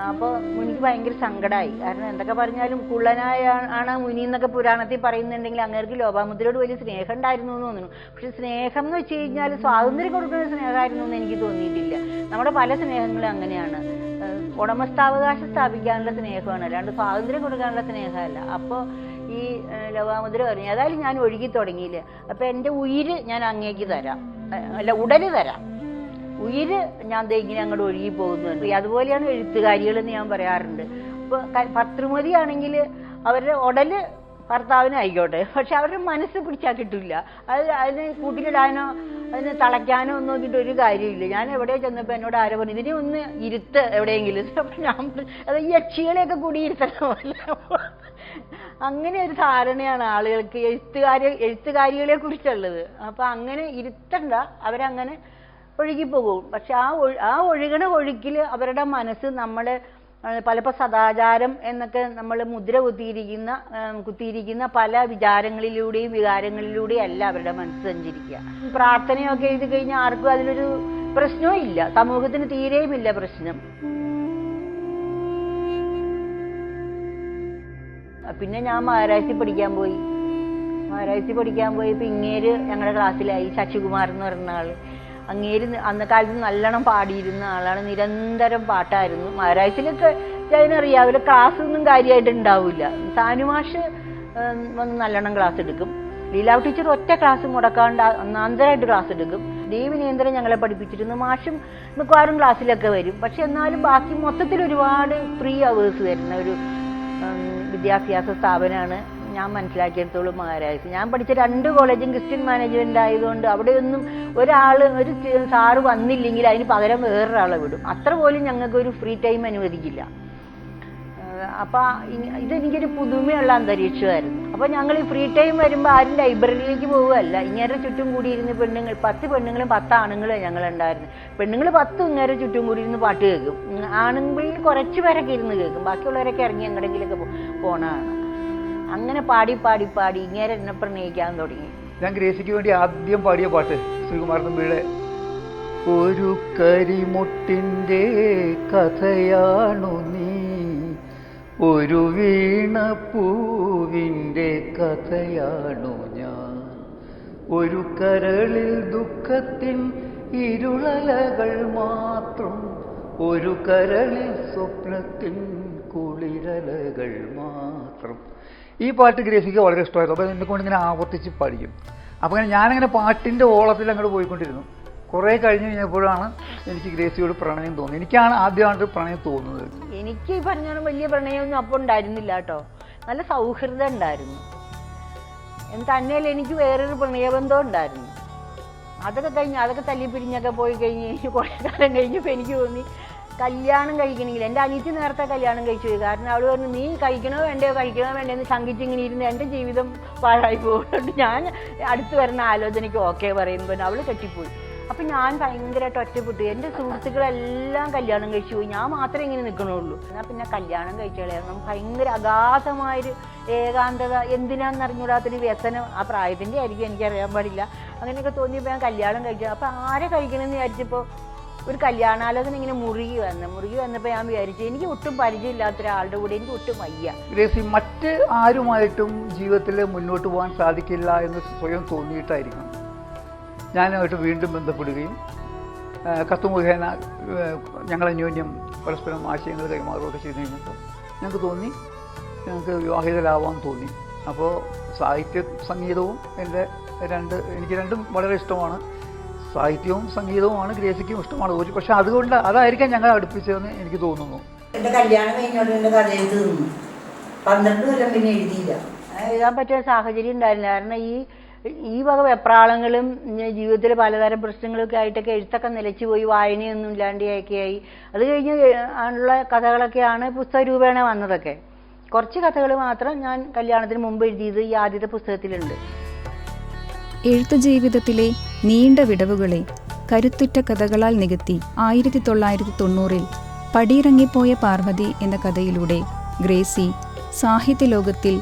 അപ്പോൾ മുനിക്ക് ഭയങ്കര സങ്കടമായി. കാരണം എന്തൊക്കെ പറഞ്ഞാലും കുള്ളനായ ആണ് മുനി എന്നൊക്കെ പുരാണത്തിൽ പറയുന്നുണ്ടെങ്കിൽ അങ്ങേർക്ക് ലോപാമുദ്രയോട് വലിയ സ്നേഹം ഉണ്ടായിരുന്നു എന്ന് തോന്നുന്നു. പക്ഷെ സ്നേഹം എന്ന് വെച്ച് കഴിഞ്ഞാൽ സ്വാതന്ത്ര്യം കൊടുക്കുന്ന സ്നേഹമായിരുന്നു എന്ന് എനിക്ക് തോന്നിയിട്ടില്ല. നമ്മുടെ പല സ്നേഹങ്ങളും അങ്ങനെയാണ്, ഉടമസ്ഥാവകാശം സ്ഥാപിക്കാനുള്ള സ്നേഹമാണ്, അല്ലാണ്ട് സ്വാതന്ത്ര്യം കൊടുക്കാനുള്ള സ്നേഹമല്ല. അപ്പോൾ ഈ ലോപാമുദ്ര പറഞ്ഞു, ഏതായാലും ഞാൻ ഒഴുകി തുടങ്ങിയില്ല, അപ്പം എൻ്റെ ഉയിര് ഞാൻ അങ്ങേക്ക് തരാം, അല്ല ഉടല് തരാം, ഉയിര് ഞാൻ ഇങ്ങനെ അങ്ങോട്ട് ഒഴുകി പോകുന്നുണ്ട്. അതുപോലെയാണ് എഴുത്തുകാരികളെന്ന് ഞാൻ പറയാറുണ്ട്. ഇപ്പോൾ ഭർത്തൃമതി ആണെങ്കിൽ അവരുടെ ഉടല് ഭർത്താവിന് ആയിക്കോട്ടെ, പക്ഷെ അവരുടെ മനസ്സ് പിടിച്ചാൽ കിട്ടില്ല. അതിന് കൂട്ടിലിടാനോ അതിന് തളയ്ക്കാനോ ഒന്നും നോക്കിയിട്ട് ഒരു കാര്യമില്ല. ഞാൻ എവിടെ ചെന്നപ്പോൾ എന്നോട് ആരോ പറഞ്ഞു, ഇതിനെ ഒന്ന് ഇരുത്ത് എവിടെയെങ്കിലും. അപ്പം ഞാൻ അത് ഈ യക്ഷികളെയൊക്കെ കൂടി ഇരുത്തണമല്ല. അങ്ങനെ ഒരു ധാരണയാണ് ആളുകൾക്ക് എഴുത്തുകാരികളെ കുറിച്ചുള്ളത്. അപ്പം അങ്ങനെ ഇരുത്തണ്ട, അവരങ്ങനെ ഒഴുകിപ്പോകും. പക്ഷെ ആ ഒഴുകണ ഒഴുക്കിൽ അവരുടെ മനസ്സ് നമ്മളെ പലപ്പോൾ സദാചാരം എന്നൊക്കെ നമ്മൾ മുദ്ര കുത്തിയിരിക്കുന്ന പല വിചാരങ്ങളിലൂടെയും വികാരങ്ങളിലൂടെയും അല്ല അവരുടെ മനസ്സ് സഞ്ചരിക്കുക. പ്രാർത്ഥനയൊക്കെ എഴുതി കഴിഞ്ഞാൽ ആർക്കും അതിലൊരു പ്രശ്നവും ഇല്ല, സമൂഹത്തിന് തീരെയുമില്ല പ്രശ്നം. പിന്നെ ഞാൻ മഹാരാജി പഠിക്കാൻ പോയപ്പോൾ ഇങ്ങേര് ഞങ്ങളുടെ ക്ലാസ്സിലായി, ശശികുമാർ എന്ന് പറയുന്ന ആള്. അങ്ങേര് അന്ന കാലത്ത് നല്ലോണം പാടിയിരുന്ന ആളാണ്, നിരന്തരം പാട്ടായിരുന്നു. മഹാരാജത്തിലൊക്കെ അതിനറിയാം, അവര് ക്ലാസ് ഒന്നും കാര്യമായിട്ട് ഉണ്ടാവില്ല. സാനുമാഷ് വന്ന് നല്ലോണം ക്ലാസ് എടുക്കും, ലീലാവ് ടീച്ചർ ഒറ്റ ക്ലാസ് മുടക്കാണ്ട് ഒന്നാന്തരമായിട്ട് ക്ലാസ് എടുക്കും. ദേവിനേന്ദ്രൻ ഞങ്ങളെ പഠിപ്പിച്ചിരുന്നു, മാഷും മിക്കവാറും ക്ലാസ്സിലൊക്കെ വരും. പക്ഷെ എന്നാലും ബാക്കി മൊത്തത്തിൽ ഒരുപാട് ഫ്രീ അവേഴ്സ് തരുന്ന ഒരു വിദ്യാഭ്യാസ സ്ഥാപനമാണ് ഞാൻ മനസ്സിലാക്കിയെടുത്തോളം മഹാരാജ്. ഞാൻ പഠിച്ച 2 കോളേജും ക്രിസ്ത്യൻ മാനേജ്മെന്റ് ആയതുകൊണ്ട് അവിടെയൊന്നും ഒരു സാറ് വന്നില്ലെങ്കിൽ അതിന് പകരം വേറൊരാളെ വിടും. അത്ര പോലും ഞങ്ങൾക്ക് ഒരു ഫ്രീ ടൈം അനുവദിക്കില്ല. അപ്പം ഇതെനിക്കൊരു പുതുമയുള്ള അന്തരീക്ഷമായിരുന്നു. അപ്പോൾ ഞങ്ങൾ ഈ ഫ്രീ ടൈം വരുമ്പോൾ ആരും ലൈബ്രറിയിലേക്ക് പോവുകയല്ല, ഇങ്ങേരെ ചുറ്റും കൂടിയിരുന്ന് 10 പെണ്ണുങ്ങളും 10 ആണുങ്ങളും ഞങ്ങളുണ്ടായിരുന്നു. പെണ്ണുങ്ങൾ 10 ഇങ്ങേരെ ചുറ്റും കൂടി ഇരുന്ന് പാട്ട് കേൾക്കും, ആണുങ്ങളിൽ കുറച്ച് പേരൊക്കെ ഇരുന്ന് കേൾക്കും, ബാക്കിയുള്ളവരൊക്കെ ഇറങ്ങി എങ്ങടെങ്കിലൊക്കെ പോണതാണ്. അങ്ങനെ പാടി ഇങ്ങേരെ എന്നെ പ്രണയിക്കാൻ തുടങ്ങി. ഞാൻ ഗ്രേസിക്ക് വേണ്ടി ആദ്യം പാടിയ പാട്ട് ശ്രീകുമാർ തമ്പിയുടെ ഒരു കരിമുട്ടിൻ്റെ കഥയാണു നീ, ഒരു വീണപ്പൂവിൻ്റെ കഥയാണു ഞാൻ, ഒരു കരളിൽ ദുഃഖത്തിൻ ഇരുളലകൾ മാത്രം, ഒരു കരളിൽ സ്വപ്നത്തിൻ കുളിരലകൾ മാത്രം. ഈ പാട്ട് ഗ്രേസിക്ക് വളരെ ഇഷ്ടമായിരുന്നു. അപ്പോൾ എന്നെ കൊണ്ട് ഇങ്ങനെ ആവർത്തിച്ച് പഠിക്കും. അപ്പോൾ ഞാനങ്ങനെ പാട്ടിൻ്റെ ഓളത്തിൽ അങ്ങോട്ട് പോയിക്കൊണ്ടിരുന്നു. കുറേ കഴിഞ്ഞ് കഴിഞ്ഞപ്പോഴാണ് എനിക്ക് ഗ്രേസിയോട് പ്രണയം തോന്നി. എനിക്കാണ് ആദ്യമായിട്ട് പ്രണയം തോന്നുന്നത്. എനിക്ക് ഈ പറഞ്ഞാലും വലിയ പ്രണയമൊന്നും അപ്പോൾ ഉണ്ടായിരുന്നില്ല കേട്ടോ, നല്ല സൗഹൃദം ഉണ്ടായിരുന്നു. തന്നെയല്ല എനിക്ക് വേറൊരു പ്രണയബന്ധം ഉണ്ടായിരുന്നു. അതൊക്കെ തല്ലിപ്പിരിഞ്ഞൊക്കെ പോയി കഴിഞ്ഞ് കുറേ കാലം കഴിഞ്ഞപ്പോൾ എനിക്ക് തോന്നി കല്യാണം കഴിക്കണമെങ്കിൽ. എൻ്റെ അനിയത്തി നേരത്തെ കല്യാണം കഴിച്ചു പോയി. കാരണം അവൾ പറഞ്ഞു, നീ കഴിക്കണോ വേണ്ടേന്ന് ശങ്കിച്ചിങ്ങനെ ഇരുന്ന് എൻ്റെ ജീവിതം പാഴായി പോകുന്നുണ്ട്. ഞാൻ അടുത്ത് വരുന്ന ആലോചനയ്ക്ക് ഓക്കെ പറയുമ്പോൾ അവൾ കെട്ടിപ്പോയി. അപ്പം ഞാൻ ഭയങ്കരമായിട്ട് ഒറ്റപ്പെട്ടു. എൻ്റെ സുഹൃത്തുക്കളെല്ലാം കല്യാണം കഴിച്ചു പോയി, ഞാൻ മാത്രമേ ഇങ്ങനെ നിൽക്കണുള്ളൂ. എന്നാൽ പിന്നെ കല്യാണം കഴിച്ചാലായിരുന്നു. ഭയങ്കര അഗാധമായൊരു ഏകാന്തത, എന്തിനാണെന്ന് അറിഞ്ഞൂടാത്തൊരു വ്യസനം. ആ പ്രായത്തിൻ്റെ ആയിരിക്കും, എനിക്കറിയാൻ പാടില്ല. അങ്ങനെയൊക്കെ തോന്നിയപ്പോൾ ഞാൻ കല്യാണം കഴിച്ചു. അപ്പോൾ ആരെ കഴിക്കണമെന്ന് വിചാരിച്ചപ്പോൾ ഒരു കല്യാണാലോചന ഇങ്ങനെ മുറുകി വന്നപ്പോൾ ഞാൻ വിചാരിച്ചു എനിക്ക് ഒട്ടും പരിചയമില്ലാത്ത ഒരാളുടെ കൂടെ എനിക്ക് ഒട്ടും വയ്യ. ഗ്രേസി മറ്റ് ആരുമായിട്ടും ജീവിതത്തിൽ മുന്നോട്ട് പോകാൻ സാധിക്കില്ല എന്ന് സ്വയം തോന്നിയിട്ടായിരിക്കണം ഞാനുമായിട്ട് വീണ്ടും ബന്ധപ്പെടുകയും കത്ത് മുഖേന ഞങ്ങൾ അന്യോന്യം പരസ്പരം ആശയങ്ങൾ കൈമാറുകയൊക്കെ ചെയ്ത് കഴിഞ്ഞപ്പോൾ ഞങ്ങൾക്ക് തോന്നി ഞങ്ങൾക്ക് വിവാഹിതരാവാൻ തോന്നി. അപ്പോൾ സാഹിത്യ സംഗീതവും എനിക്ക് രണ്ടും വളരെ ഇഷ്ടമാണ്. സാഹിത്യവും സംഗീതവുമാണ് ഗ്രേസിക്കും ഇഷ്ടമാണ്. പക്ഷെ അതുകൊണ്ട് അതായിരിക്കാം ഞങ്ങൾ അടുപ്പിച്ചതെന്ന് എനിക്ക് തോന്നുന്നു. എൻ്റെ കല്യാണം കഴിഞ്ഞോണ്ട് എൻ്റെ കഥ എഴുതി തീർന്നു. 12 കൊല്ലം പിന്നെ എഴുതിയില്ല. എഴുതാൻ പറ്റിയ സാഹചര്യം ഉണ്ടായില്ല. കാരണം ഈ വക വെപ്രാളങ്ങളും ജീവിതത്തിൽ പലതരം പ്രശ്നങ്ങളൊക്കെ ആയിട്ടൊക്കെ എഴുത്തൊക്കെ നിലച്ചു പോയി, വായനയൊന്നും ഇല്ലാണ്ടായി. അത് കഴിഞ്ഞ് ഉള്ള കഥകളൊക്കെയാണ് പുസ്തക രൂപേണ വന്നതൊക്കെ. കുറച്ച് കഥകൾ മാത്രം ഞാൻ കല്യാണത്തിന് മുമ്പ് എഴുതിയത് ഈ ആദ്യത്തെ പുസ്തകത്തിലുണ്ട്. എഴുത്തു ജീവിതത്തിലെ നീണ്ട വിടവുകളെ കരുത്തുറ്റ കഥകളാൽ നികത്തി 1990 പടിയിറങ്ങിപ്പോയ പാർവതി എന്ന കഥയിലൂടെ ഗ്രേസി സാഹിത്യലോകത്തിൽ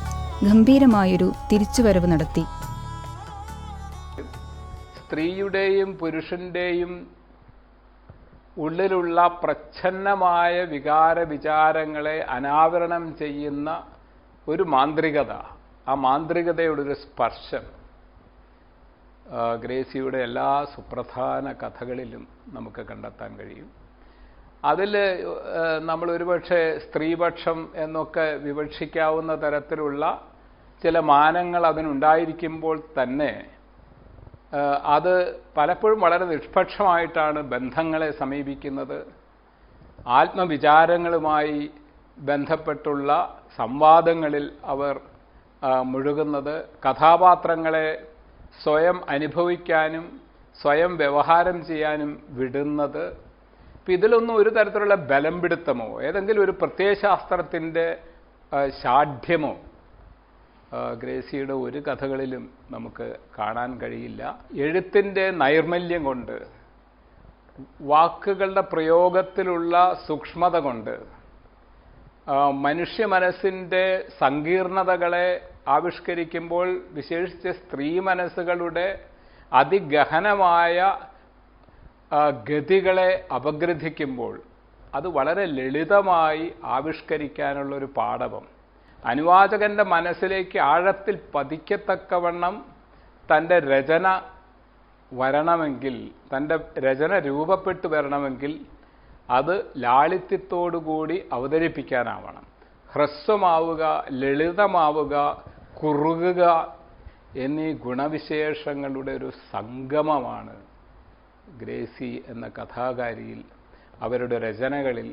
ഗംഭീരമായൊരു തിരിച്ചുവരവ് നടത്തി. സ്ത്രീയുടെയും പുരുഷൻ്റെയും ഉള്ളിലുള്ള പ്രച്ഛന്നമായ വികാരവിചാരങ്ങളെ അനാവരണം ചെയ്യുന്ന ഒരു മാന്ത്രികത, ആ മാന്ത്രികതയുടെ സ്പർശം ഗ്രേസിയുടെ എല്ലാ സുപ്രധാന കഥകളിലും നമുക്ക് കണ്ടെത്താൻ കഴിയും. അതിൽ നമ്മൾ ഒരുപക്ഷെ സ്ത്രീപക്ഷം എന്നൊക്കെ വിവക്ഷിക്കാവുന്ന തരത്തിലുള്ള ചില മാനങ്ങൾ അതിനുണ്ടായിരിക്കുമ്പോൾ തന്നെ അത് പലപ്പോഴും വളരെ നിഷ്പക്ഷമായിട്ടാണ് ബന്ധങ്ങളെ സമീപിക്കുന്നത്. ആത്മവിചാരങ്ങളുമായി ബന്ധപ്പെട്ടുള്ള സംവാദങ്ങളിൽ അവർ മുഴുകുന്നത്, കഥാപാത്രങ്ങളെ സ്വയം അനുഭവിക്കാനും സ്വയം വ്യവഹാരം ചെയ്യാനും വിടുന്നത്. ഇപ്പം ഇതിലൊന്നും ഒരു തരത്തിലുള്ള ബലം പിടുത്തമോ ഏതെങ്കിലും ഒരു പ്രത്യയശാസ്ത്രത്തിൻ്റെ ശാഠ്യമോ ഗ്രേസിയുടെ ഒരു കഥകളിലും നമുക്ക് കാണാൻ കഴിയില്ല. എഴുത്തിൻ്റെ നൈർമല്യം കൊണ്ട്, വാക്കുകളുടെ പ്രയോഗത്തിലുള്ള സൂക്ഷ്മത കൊണ്ട് മനുഷ്യ മനസ്സിൻ്റെ സങ്കീർണതകളെ ആവിഷ്കരിക്കുമ്പോൾ, വിശേഷിച്ച് സ്ത്രീ മനസ്സുകളുടെ അതിഗഹനമായ ഗതികളെ അപഗ്രഥിക്കുമ്പോൾ അത് വളരെ ലളിതമായി ആവിഷ്കരിക്കാനുള്ളൊരു പാടവം അനുവാചകന്റെ മനസ്സിലേക്ക് ആഴത്തിൽ പതിക്കത്തക്കവണ്ണം തൻ്റെ രചന വരണമെങ്കിൽ, തൻ്റെ രചന രൂപപ്പെട്ടു വരണമെങ്കിൽ അത് ലാളിത്യത്തോടുകൂടി അവതരിപ്പിക്കാനാവണം. ഹ്രസ്വമാവുക, ലളിതമാവുക, കുറുകുക എന്നീ ഗുണവിശേഷങ്ങളുടെ ഒരു സംഗമമാണ് ഗ്രേസി എന്ന കഥാകാരിയിൽ, അവരുടെ രചനകളിൽ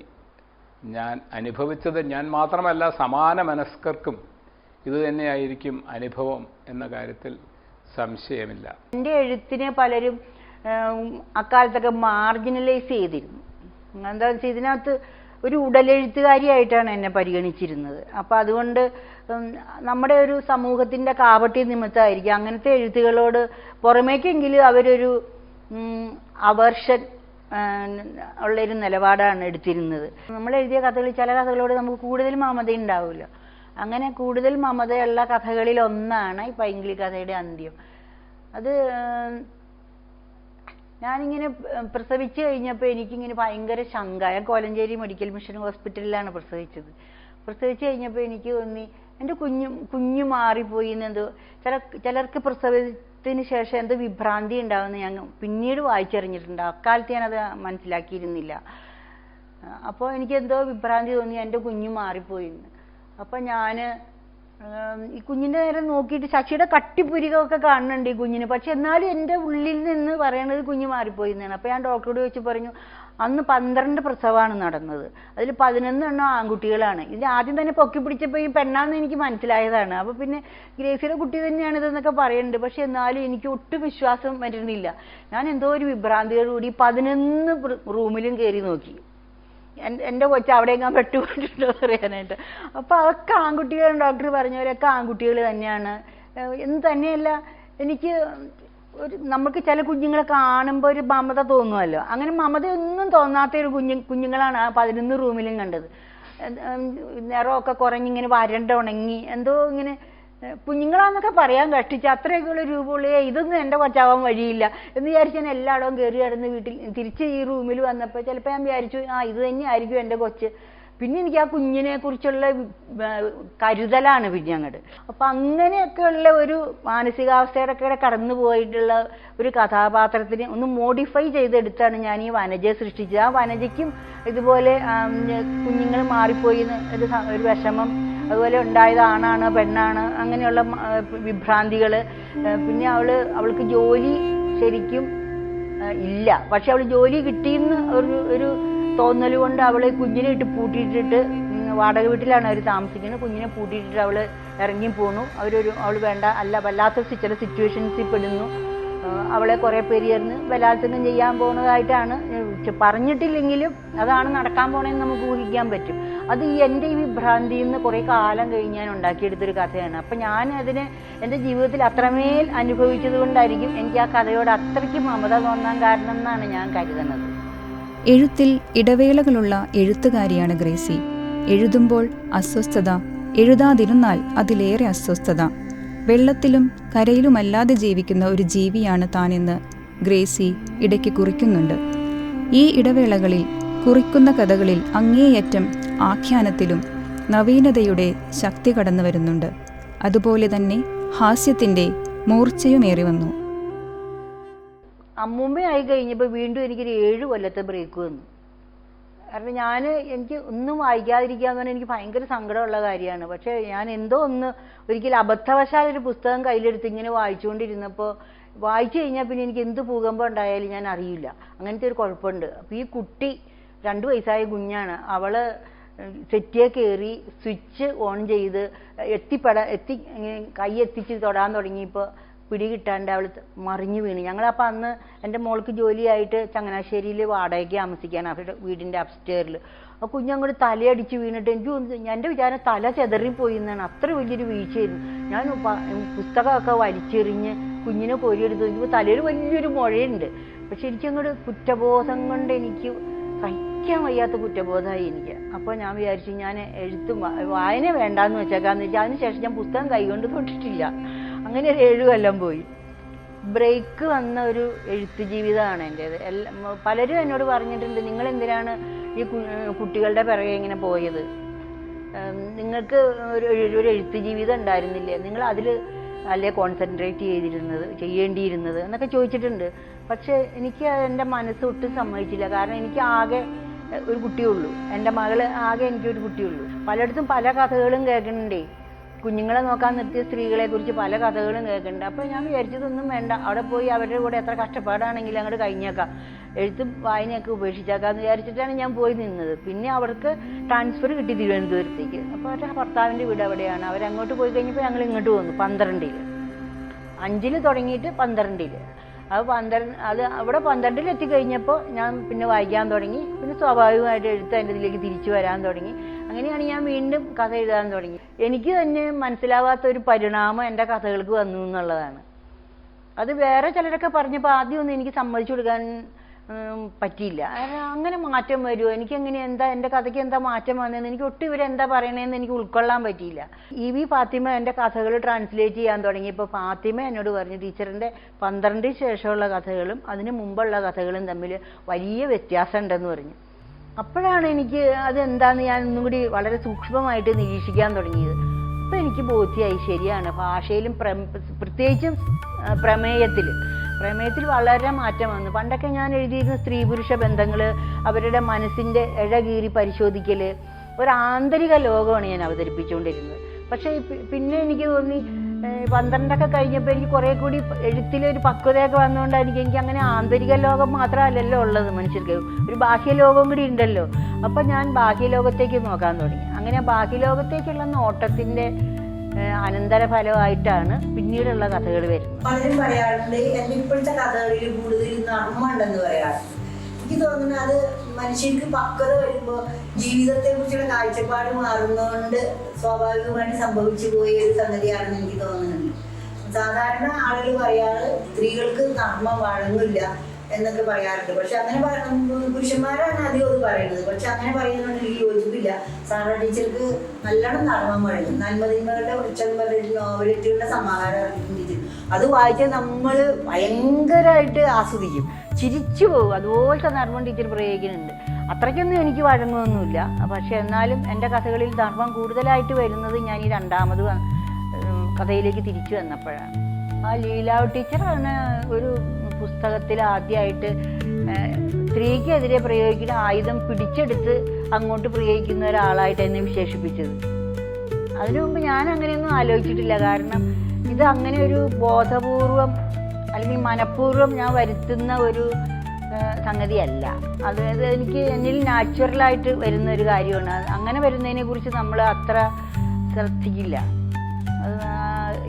ഞാൻ അനുഭവിച്ചത്. ഞാൻ മാത്രമല്ല, സമാന മനസ്കർക്കും ഇത് തന്നെയായിരിക്കും അനുഭവം എന്ന കാര്യത്തിൽ സംശയമില്ല. എൻ്റെ എഴുത്തിനെ പലരും അക്കാലത്തൊക്കെ മാർജിനലൈസ് ചെയ്തിരുന്നു. എന്താ വെച്ചാൽ ഇതിനകത്ത് ഒരു ഉടലെഴുത്തുകാരിയായിട്ടാണ് എന്നെ പരിഗണിച്ചിരുന്നത്. അപ്പം അതുകൊണ്ട് നമ്മുടെ ഒരു സമൂഹത്തിൻ്റെ കാപട്യ നിമിത്തമായിരിക്കും അങ്ങനത്തെ എഴുത്തുകളോട് പുറമേക്കെങ്കിലും അവരൊരു അവേർഷൻ ഉള്ളൊരു നിലപാടാണ് എടുത്തിരുന്നത്. നമ്മൾ എഴുതിയ കഥകളിൽ ചില കഥകളോട് നമുക്ക് കൂടുതൽ മമത ഉണ്ടാവില്ല. അങ്ങനെ കൂടുതൽ മമതയുള്ള കഥകളിൽ ഒന്നാണ് ഈ പൈങ്കിളി കഥയുടെ അന്ത്യം. അത് ഞാനിങ്ങനെ പ്രസവിച്ച് കഴിഞ്ഞപ്പോൾ എനിക്കിങ്ങനെ ഭയങ്കര ശങ്ക. ഞാൻ കോലഞ്ചേരി മെഡിക്കൽ മിഷൻ ഹോസ്പിറ്റലിലാണ് പ്രസവിച്ചത്. പ്രസവിച്ച് കഴിഞ്ഞപ്പോൾ എനിക്ക് തോന്നി എൻ്റെ കുഞ്ഞു മാറിപ്പോയി എന്നെന്തോ. ചിലർക്ക് പ്രസവത്തിന് ശേഷം എന്തോ വിഭ്രാന്തി ഉണ്ടാവുമെന്ന് ഞാൻ പിന്നീട് വായിച്ചറിഞ്ഞിട്ടുണ്ട്. അക്കാലത്ത് ഞാനത് മനസ്സിലാക്കിയിരുന്നില്ല. അപ്പോൾ എനിക്കെന്തോ വിഭ്രാന്തി തോന്നി, എൻ്റെ കുഞ്ഞു മാറിപ്പോയി എന്ന്. അപ്പം ഞാൻ ഈ കുഞ്ഞിൻ്റെ നേരെ നോക്കിയിട്ട് ശശിയുടെ കട്ടിപ്പുരികമൊക്കെ കാണുന്നുണ്ട് ഈ കുഞ്ഞിന്. പക്ഷെ എന്നാലും എൻ്റെ ഉള്ളിൽ നിന്ന് പറയണത് കുഞ്ഞ് മാറിപ്പോയി എന്നാണ്. അപ്പോൾ ഞാൻ ഡോക്ടറോട് ചോദിച്ച് പറഞ്ഞു, അന്ന് 12 പ്രസവമാണ് നടന്നത്, അതിൽ 11 ആൺകുട്ടികളാണ്. ഇതിന് ആദ്യം തന്നെ പൊക്കി പിടിച്ചപ്പോൾ ഈ പെണ്ണാന്ന് എനിക്ക് മനസ്സിലായതാണ്. അപ്പോൾ പിന്നെ ഗ്രേസിയുടെ കുട്ടി തന്നെയാണ് ഇതെന്നൊക്കെ പറയുന്നുണ്ട്. പക്ഷെ എന്നാലും എനിക്ക് ഒട്ടും വിശ്വാസം വരുന്നില്ല. ഞാൻ എന്തോ ഒരു വിഭ്രാന്തിയോടുകൂടി 11 റൂമിലും കയറി നോക്കി, എൻ്റെ കൊച്ചു അവിടെയെങ്ങാൻ പെട്ടുപോയിട്ടുണ്ടോ പറയാനായിട്ട്. അപ്പോൾ അതൊക്കെ ആൺകുട്ടികൾ, ഡോക്ടർ പറഞ്ഞവരൊക്കെ ആൺകുട്ടികൾ തന്നെയാണ് എന്ന് തന്നെയല്ല. എനിക്ക് നമുക്ക് ചില കുഞ്ഞുങ്ങളെ കാണുമ്പോൾ ഒരു മമത തോന്നുമല്ലോ. അങ്ങനെ മമതയൊന്നും തോന്നാത്ത ഒരു കുഞ്ഞുങ്ങളാണ് ആ 11 റൂമിലും കണ്ടത്. നിറമൊക്കെ കുറഞ്ഞിങ്ങനെ വരണ്ട ഉണങ്ങി എന്തോ ഇങ്ങനെ കുഞ്ഞുങ്ങളാന്നൊക്കെ പറയാൻ കഷ്ടിച്ച് അത്രയൊക്കെയുള്ള രൂപമുള്ള ഇതൊന്നും എൻ്റെ കൊച്ചാവാൻ വഴിയില്ല എന്ന് വിചാരിച്ച് ഞാൻ എല്ലായിടവും കയറി കിടന്ന് വീട്ടിൽ തിരിച്ച് ഈ റൂമിൽ വന്നപ്പോൾ ചിലപ്പോൾ ഞാൻ വിചാരിച്ചു ഇത് തന്നെയായിരിക്കും എൻ്റെ കൊച്ച്. പിന്നെ എനിക്ക് ആ കുഞ്ഞിനെ കുറിച്ചുള്ള കരുതലാണ് പിന്നെ അങ്ങോട്ട്. അപ്പം അങ്ങനെയൊക്കെയുള്ള ഒരു മാനസികാവസ്ഥയുടെ കടന്നു പോയിട്ടുള്ള ഒരു കഥാപാത്രത്തിന് ഒന്ന് മോഡിഫൈ ചെയ്തെടുത്താണ് ഞാൻ ഈ വനജയെ സൃഷ്ടിച്ചത്. ആ വനജയ്ക്കും ഇതുപോലെ കുഞ്ഞുങ്ങൾ മാറിപ്പോയി ഒരു വിഷമം, അതുപോലെ ഉണ്ടായത് ആണാണ് പെണ്ണാണ് അങ്ങനെയുള്ള വിഭ്രാന്തികൾ. പിന്നെ അവൾക്ക് ജോലി ശരിക്കും ഇല്ല, പക്ഷെ അവൾ ജോലി കിട്ടിയെന്ന് ഒരു തോന്നൽ കൊണ്ട് അവളെ കുഞ്ഞിനെ ഇട്ട് പൂട്ടിയിട്ടിട്ട് വാടക വീട്ടിലാണ് അവർ താമസിക്കുന്നത്. കുഞ്ഞിനെ പൂട്ടിയിട്ടിട്ട് അവൾ ഇറങ്ങി പോണു. അവൾ വേണ്ട വല്ലാത്ത ചില സിറ്റുവേഷൻസിൽ പെടുന്നു. അവളെ കുറേ പേര് ചേർന്ന് ബലാത്സംഗം ചെയ്യാൻ പോകുന്നതായിട്ടാണ് പറഞ്ഞിട്ടില്ലെങ്കിലും അതാണ് നടക്കാൻ പോണതെന്ന് നമുക്ക് ഊഹിക്കാൻ പറ്റും. അത് എൻ്റെ ഈ വിഭ്രാന്തിയിൽ നിന്ന് കുറേ കാലം കഴിഞ്ഞ് ഞാൻ ഉണ്ടാക്കിയെടുത്തൊരു കഥയാണ്. അപ്പം ഞാൻ അതിനെ എൻ്റെ ജീവിതത്തിൽ അത്രമേൽ അനുഭവിച്ചത് കൊണ്ടായിരിക്കും എനിക്ക് ആ കഥയോട് അത്രയ്ക്ക് മമത തോന്നാൻ കാരണം എന്നാണ് ഞാൻ കരുതുന്നത്. എഴുത്തിൽ ഇടവേളകളുള്ള എഴുത്തുകാരിയാണ് ഗ്രേസി. എഴുതുമ്പോൾ അസ്വസ്ഥത, എഴുതാതിരുന്നാൽ അതിലേറെ അസ്വസ്ഥത. വെള്ളത്തിലും കരയിലുമല്ലാതെ ജീവിക്കുന്ന ഒരു ജീവിയാണ് താനെന്ന് ഗ്രേസി ഇടയ്ക്ക് കുറിക്കുന്നുണ്ട്. ഈ ഇടവേളകളിൽ കുറിക്കുന്ന കഥകളിൽ അങ്ങേയറ്റം ആഖ്യാനത്തിലും നവീനതയുടെ ശക്തി കടന്നു വരുന്നുണ്ട്. അതുപോലെ തന്നെ ഹാസ്യത്തിൻ്റെ മൂർച്ചയുമേറി വന്നു. അമ്മൂമ്മയായി കഴിഞ്ഞപ്പോൾ വീണ്ടും എനിക്കൊരു 7 കൊല്ലത്തെ ബ്രേക്ക് വന്നു. കാരണം എനിക്ക് ഒന്നും വായിക്കാതിരിക്കുക എന്ന് പറഞ്ഞാൽ എനിക്ക് ഭയങ്കര സങ്കടമുള്ള കാര്യമാണ്. പക്ഷേ ഞാൻ എന്തോ ഒരിക്കലും അബദ്ധവശാൽ ഒരു പുസ്തകം കയ്യിലെടുത്ത് ഇങ്ങനെ വായിച്ചുകൊണ്ടിരുന്നപ്പോൾ വായിച്ചു കഴിഞ്ഞാൽ പിന്നെ എനിക്ക് എന്ത് ഭൂകമ്പം ഉണ്ടായാലും ഞാൻ അറിയില്ല. അങ്ങനത്തെ ഒരു കുഴപ്പമുണ്ട്. അപ്പോൾ ഈ കുട്ടി 2 വയസ്സായ കുഞ്ഞാണ്. അവള് സെറ്റിയെ കയറി സ്വിച്ച് ഓൺ ചെയ്ത് കൈ എത്തിച്ച് തൊടാൻ തുടങ്ങിയപ്പോൾ പിടി കിട്ടാണ്ട് അവൾ മറിഞ്ഞു വീണ്. ഞങ്ങളപ്പോൾ അന്ന് എൻ്റെ മോൾക്ക് ജോലിയായിട്ട് ചങ്ങനാശ്ശേരിയിൽ വാടകയ്ക്ക് താമസിക്കുകയാണ്, അവരുടെ വീടിൻ്റെ അപ്സ്റ്റെയറിൽ. ആ കുഞ്ഞങ്ങോട്ട് തലയടിച്ച് വീണിട്ട് എൻ്റെ വിചാരം തല ചെതറിപ്പോയി എന്നാണ്. അത്ര വലിയൊരു വീഴ്ചയായിരുന്നു. ഞാൻ പുസ്തകമൊക്കെ വലിച്ചെറിഞ്ഞ് കുഞ്ഞിനെ കോരിയെടുത്ത് നോക്കിയപ്പോൾ തലയിൽ വലിയൊരു മുഴയുണ്ട്. പക്ഷെ എനിക്കങ്ങോട്ട് കുറ്റബോധം കൊണ്ട് എനിക്ക് സഹിക്കാൻ വയ്യാത്ത കുറ്റബോധമായി എനിക്ക്. അപ്പോൾ ഞാൻ വിചാരിച്ചു ഞാൻ വായന വേണ്ടാന്ന് വെച്ചേക്കാന്ന് വെച്ചാൽ അതിനുശേഷം ഞാൻ പുസ്തകം കൈകൊണ്ട് തൊട്ടിട്ടില്ല. അങ്ങനെ ഒരു 7 കൊല്ലം പോയി. ബ്രേക്ക് വന്ന ഒരു എഴുത്ത് ജീവിതമാണ് എൻ്റേത്. പലരും എന്നോട് പറഞ്ഞിട്ടുണ്ട്, നിങ്ങൾ എന്തിനാണ് ഈ കുട്ടികളുടെ പിറകെ ഇങ്ങനെ പോയത്, നിങ്ങൾക്ക് ഒരു എഴുത്ത് ജീവിതം ഉണ്ടായിരുന്നില്ലേ, നിങ്ങൾ അതിൽ അല്ലേ കോൺസെൻട്രേറ്റ് ചെയ്യേണ്ടിയിരുന്നത് എന്നൊക്കെ ചോദിച്ചിട്ടുണ്ട്. പക്ഷേ എനിക്ക് എൻ്റെ മനസ്സ് ഒട്ടും സമ്മതിച്ചില്ല. കാരണം എനിക്ക് ആകെ ഒരു കുട്ടിയുള്ളൂ, എൻ്റെ മകള് ആകെ എനിക്കൊരു കുട്ടിയുള്ളൂ. പലയിടത്തും പല കഥകളും കേൾക്കുന്നുണ്ടേ, കുഞ്ഞുങ്ങളെ നോക്കാൻ നിർത്തിയ സ്ത്രീകളെ കുറിച്ച് പല കഥകളും കേൾക്കുന്നുണ്ട്. അപ്പോൾ ഞാൻ വിചാരിച്ചതൊന്നും വേണ്ട, അവിടെ പോയി അവരുടെ കൂടെ എത്ര കഷ്ടപ്പാടാണെങ്കിലും അങ്ങോട്ട് കഴിഞ്ഞേക്കാം, എഴുത്തും വായനയൊക്കെ ഉപേക്ഷിച്ചേക്കാമെന്ന് വിചാരിച്ചിട്ടാണ് ഞാൻ പോയി നിന്നത്. പിന്നെ അവർക്ക് ട്രാൻസ്ഫർ കിട്ടി തിരുവനന്തപുരത്തേക്ക്. അപ്പോൾ അവരുടെ ഭർത്താവിൻ്റെ വീട് അവിടെയാണ്. അവരങ്ങോട്ട് പോയി കഴിഞ്ഞപ്പോൾ ഞങ്ങൾ ഇങ്ങോട്ട് വന്നു 12-ൽ. 5-ൽ തുടങ്ങിയിട്ട് 12-ൽ. അത് അവിടെ 12-ൽ എത്തിക്കഴിഞ്ഞപ്പോൾ ഞാൻ പിന്നെ വായിക്കാൻ തുടങ്ങി. പിന്നെ സ്വാഭാവികമായിട്ട് എഴുത്ത് എൻ്റെ ഇതിലേക്ക് തിരിച്ചു വരാൻ തുടങ്ങി. അങ്ങനെയാണ് ഞാൻ വീണ്ടും കഥ എഴുതാൻ തുടങ്ങി. എനിക്ക് തന്നെ മനസ്സിലാവാത്ത ഒരു പരിണാമം എൻ്റെ കഥകൾക്ക് വന്നു എന്നുള്ളതാണ്. അത് വേറെ ചിലരൊക്കെ പറഞ്ഞപ്പോൾ ആദ്യമൊന്നും എനിക്ക് സമ്മതിച്ചു കൊടുക്കാൻ പറ്റിയില്ല. അങ്ങനെ മാറ്റം വരുമോ, എനിക്കെങ്ങനെ എൻ്റെ കഥയ്ക്ക് എന്താ മാറ്റം വന്നതെന്ന് എനിക്ക് ഒട്ടും ഇവരെന്താ പറയണതെന്ന് എനിക്ക് ഉൾക്കൊള്ളാൻ പറ്റിയില്ല. EV ഫാത്തിമ എൻ്റെ കഥകൾ ട്രാൻസ്ലേറ്റ് ചെയ്യാൻ തുടങ്ങിയപ്പോൾ ഫാത്തിമ എന്നോട് പറഞ്ഞു, ടീച്ചറിൻ്റെ 12 ശേഷമുള്ള കഥകളും അതിന് മുമ്പുള്ള കഥകളും തമ്മിൽ വലിയ വ്യത്യാസം ഉണ്ടെന്ന് പറഞ്ഞു. അപ്പോഴാണ് എനിക്ക് അതെന്താന്ന് ഞാൻ ഒന്നും കൂടി വളരെ സൂക്ഷ്മമായിട്ട് നിരീക്ഷിക്കാൻ തുടങ്ങിയത്. അപ്പം എനിക്ക് ബോധ്യമായി, ശരിയാണ്, ഭാഷയിലും പ്രത്യേകിച്ചും പ്രമേയത്തിൽ വളരെ മാറ്റം വന്നു. പണ്ടൊക്കെ ഞാൻ എഴുതിയിരുന്ന സ്ത്രീ പുരുഷ ബന്ധങ്ങൾ, അവരുടെ മനസ്സിൻ്റെ ഇഴകീറി പരിശോധിക്കൽ, ഒരു ആന്തരിക ലോകമാണ് ഞാൻ അവതരിപ്പിച്ചുകൊണ്ടിരുന്നത്. പക്ഷേ പിന്നെ എനിക്ക് തോന്നി 12 കഴിഞ്ഞപ്പോൾ എനിക്ക് കുറേ കൂടി എഴുത്തിലൊരു പക്വതയൊക്കെ വന്നുകൊണ്ടായിരിക്കും എനിക്ക് അങ്ങനെ ആന്തരിക ലോകം മാത്രമല്ലല്ലോ ഉള്ളത്, മനുഷ്യർക്ക് ഒരു ബാഹ്യലോകം കൂടി ഉണ്ടല്ലോ. അപ്പം ഞാൻ ബാഹ്യലോകത്തേക്ക് നോക്കാൻ തുടങ്ങി. അങ്ങനെ ബാഹ്യലോകത്തേക്കുള്ള നോട്ടത്തിൻ്റെ അനന്തരഫലമായിട്ടാണ് പിന്നീടുള്ള കഥകൾ വരുന്നത്. പലരും പറയാറുണ്ട് എൻ്റെ ഇപ്പോഴത്തെ കഥകളിൽ കൂടുതൽ നർമ്മമുണ്ടെന്ന് പറയാറുണ്ട്. എനിക്ക് തോന്നുന്നത് അത് മനുഷ്യർക്ക് പക്വത വരുമ്പോൾ ജീവിതത്തെ കുറിച്ചുള്ള കാഴ്ചപ്പാട് മാറുന്നതുകൊണ്ട് സ്വാഭാവികമായിട്ട് സംഭവിച്ചു പോയ ഒരു സംഗതിയാണെന്ന് എനിക്ക് തോന്നുന്നുണ്ട്. സാധാരണ ആളുകൾ പറയാറ് സ്ത്രീകൾക്ക് നർമ്മം വഴങ്ങില്ല എന്നൊക്കെ പറയാറുണ്ട്. പക്ഷെ അങ്ങനെ പുരുഷന്മാരാണ് അധികം അത് പറയുന്നത്. പക്ഷെ അങ്ങനെ പറയുന്നതുകൊണ്ട് എനിക്ക് യോജിപ്പില്ല. സാറാ ടീച്ചർക്ക് നല്ലോണം നർമ്മം വഴങ്ങും. നന്മതിന്മകളുടെ വൃക്ഷം നോവലിറ്റികളുടെ സമാഹാരം ടീച്ചർ അത് വായിച്ചാൽ നമ്മൾ ഭയങ്കരമായിട്ട് ആസ്വദിക്കും, ചിരിച്ചു പോകും. അതുപോലത്തെ നർമ്മം ടീച്ചർ പ്രയോഗിക്കുന്നുണ്ട്. അത്രയ്ക്കൊന്നും എനിക്ക് വഴങ്ങുമൊന്നുമില്ല. പക്ഷെ എന്നാലും എൻ്റെ കഥകളിൽ നർമ്മം കൂടുതലായിട്ട് വരുന്നത് ഞാൻ ഈ രണ്ടാമത് കഥയിലേക്ക് തിരിച്ചു വന്നപ്പോഴാണ്. ആ ലീലാവ് ടീച്ചറാണ് ഒരു പുസ്തകത്തിൽ ആദ്യമായിട്ട് സ്ത്രീക്കെതിരെ പ്രയോഗിക്കുന്ന ആയുധം പിടിച്ചെടുത്ത് അങ്ങോട്ട് പ്രയോഗിക്കുന്ന ഒരാളായിട്ട് എന്നെ വിശേഷിപ്പിച്ചത്. അതിനു മുമ്പ് ഞാൻ അങ്ങനെയൊന്നും ആലോചിച്ചിട്ടില്ല. കാരണം ഇത് അങ്ങനെ ഒരു ബോധപൂർവം അല്ലെങ്കിൽ മനഃപൂർവ്വം ഞാൻ വരുത്തുന്ന ഒരു സംഗതിയല്ല. അതായത് എനിക്ക് എന്നിൽ നാച്ചുറലായിട്ട് വരുന്ന ഒരു കാര്യമാണ്. അങ്ങനെ വരുന്നതിനെ കുറിച്ച് നമ്മൾ അത്ര ശ്രദ്ധിക്കില്ല.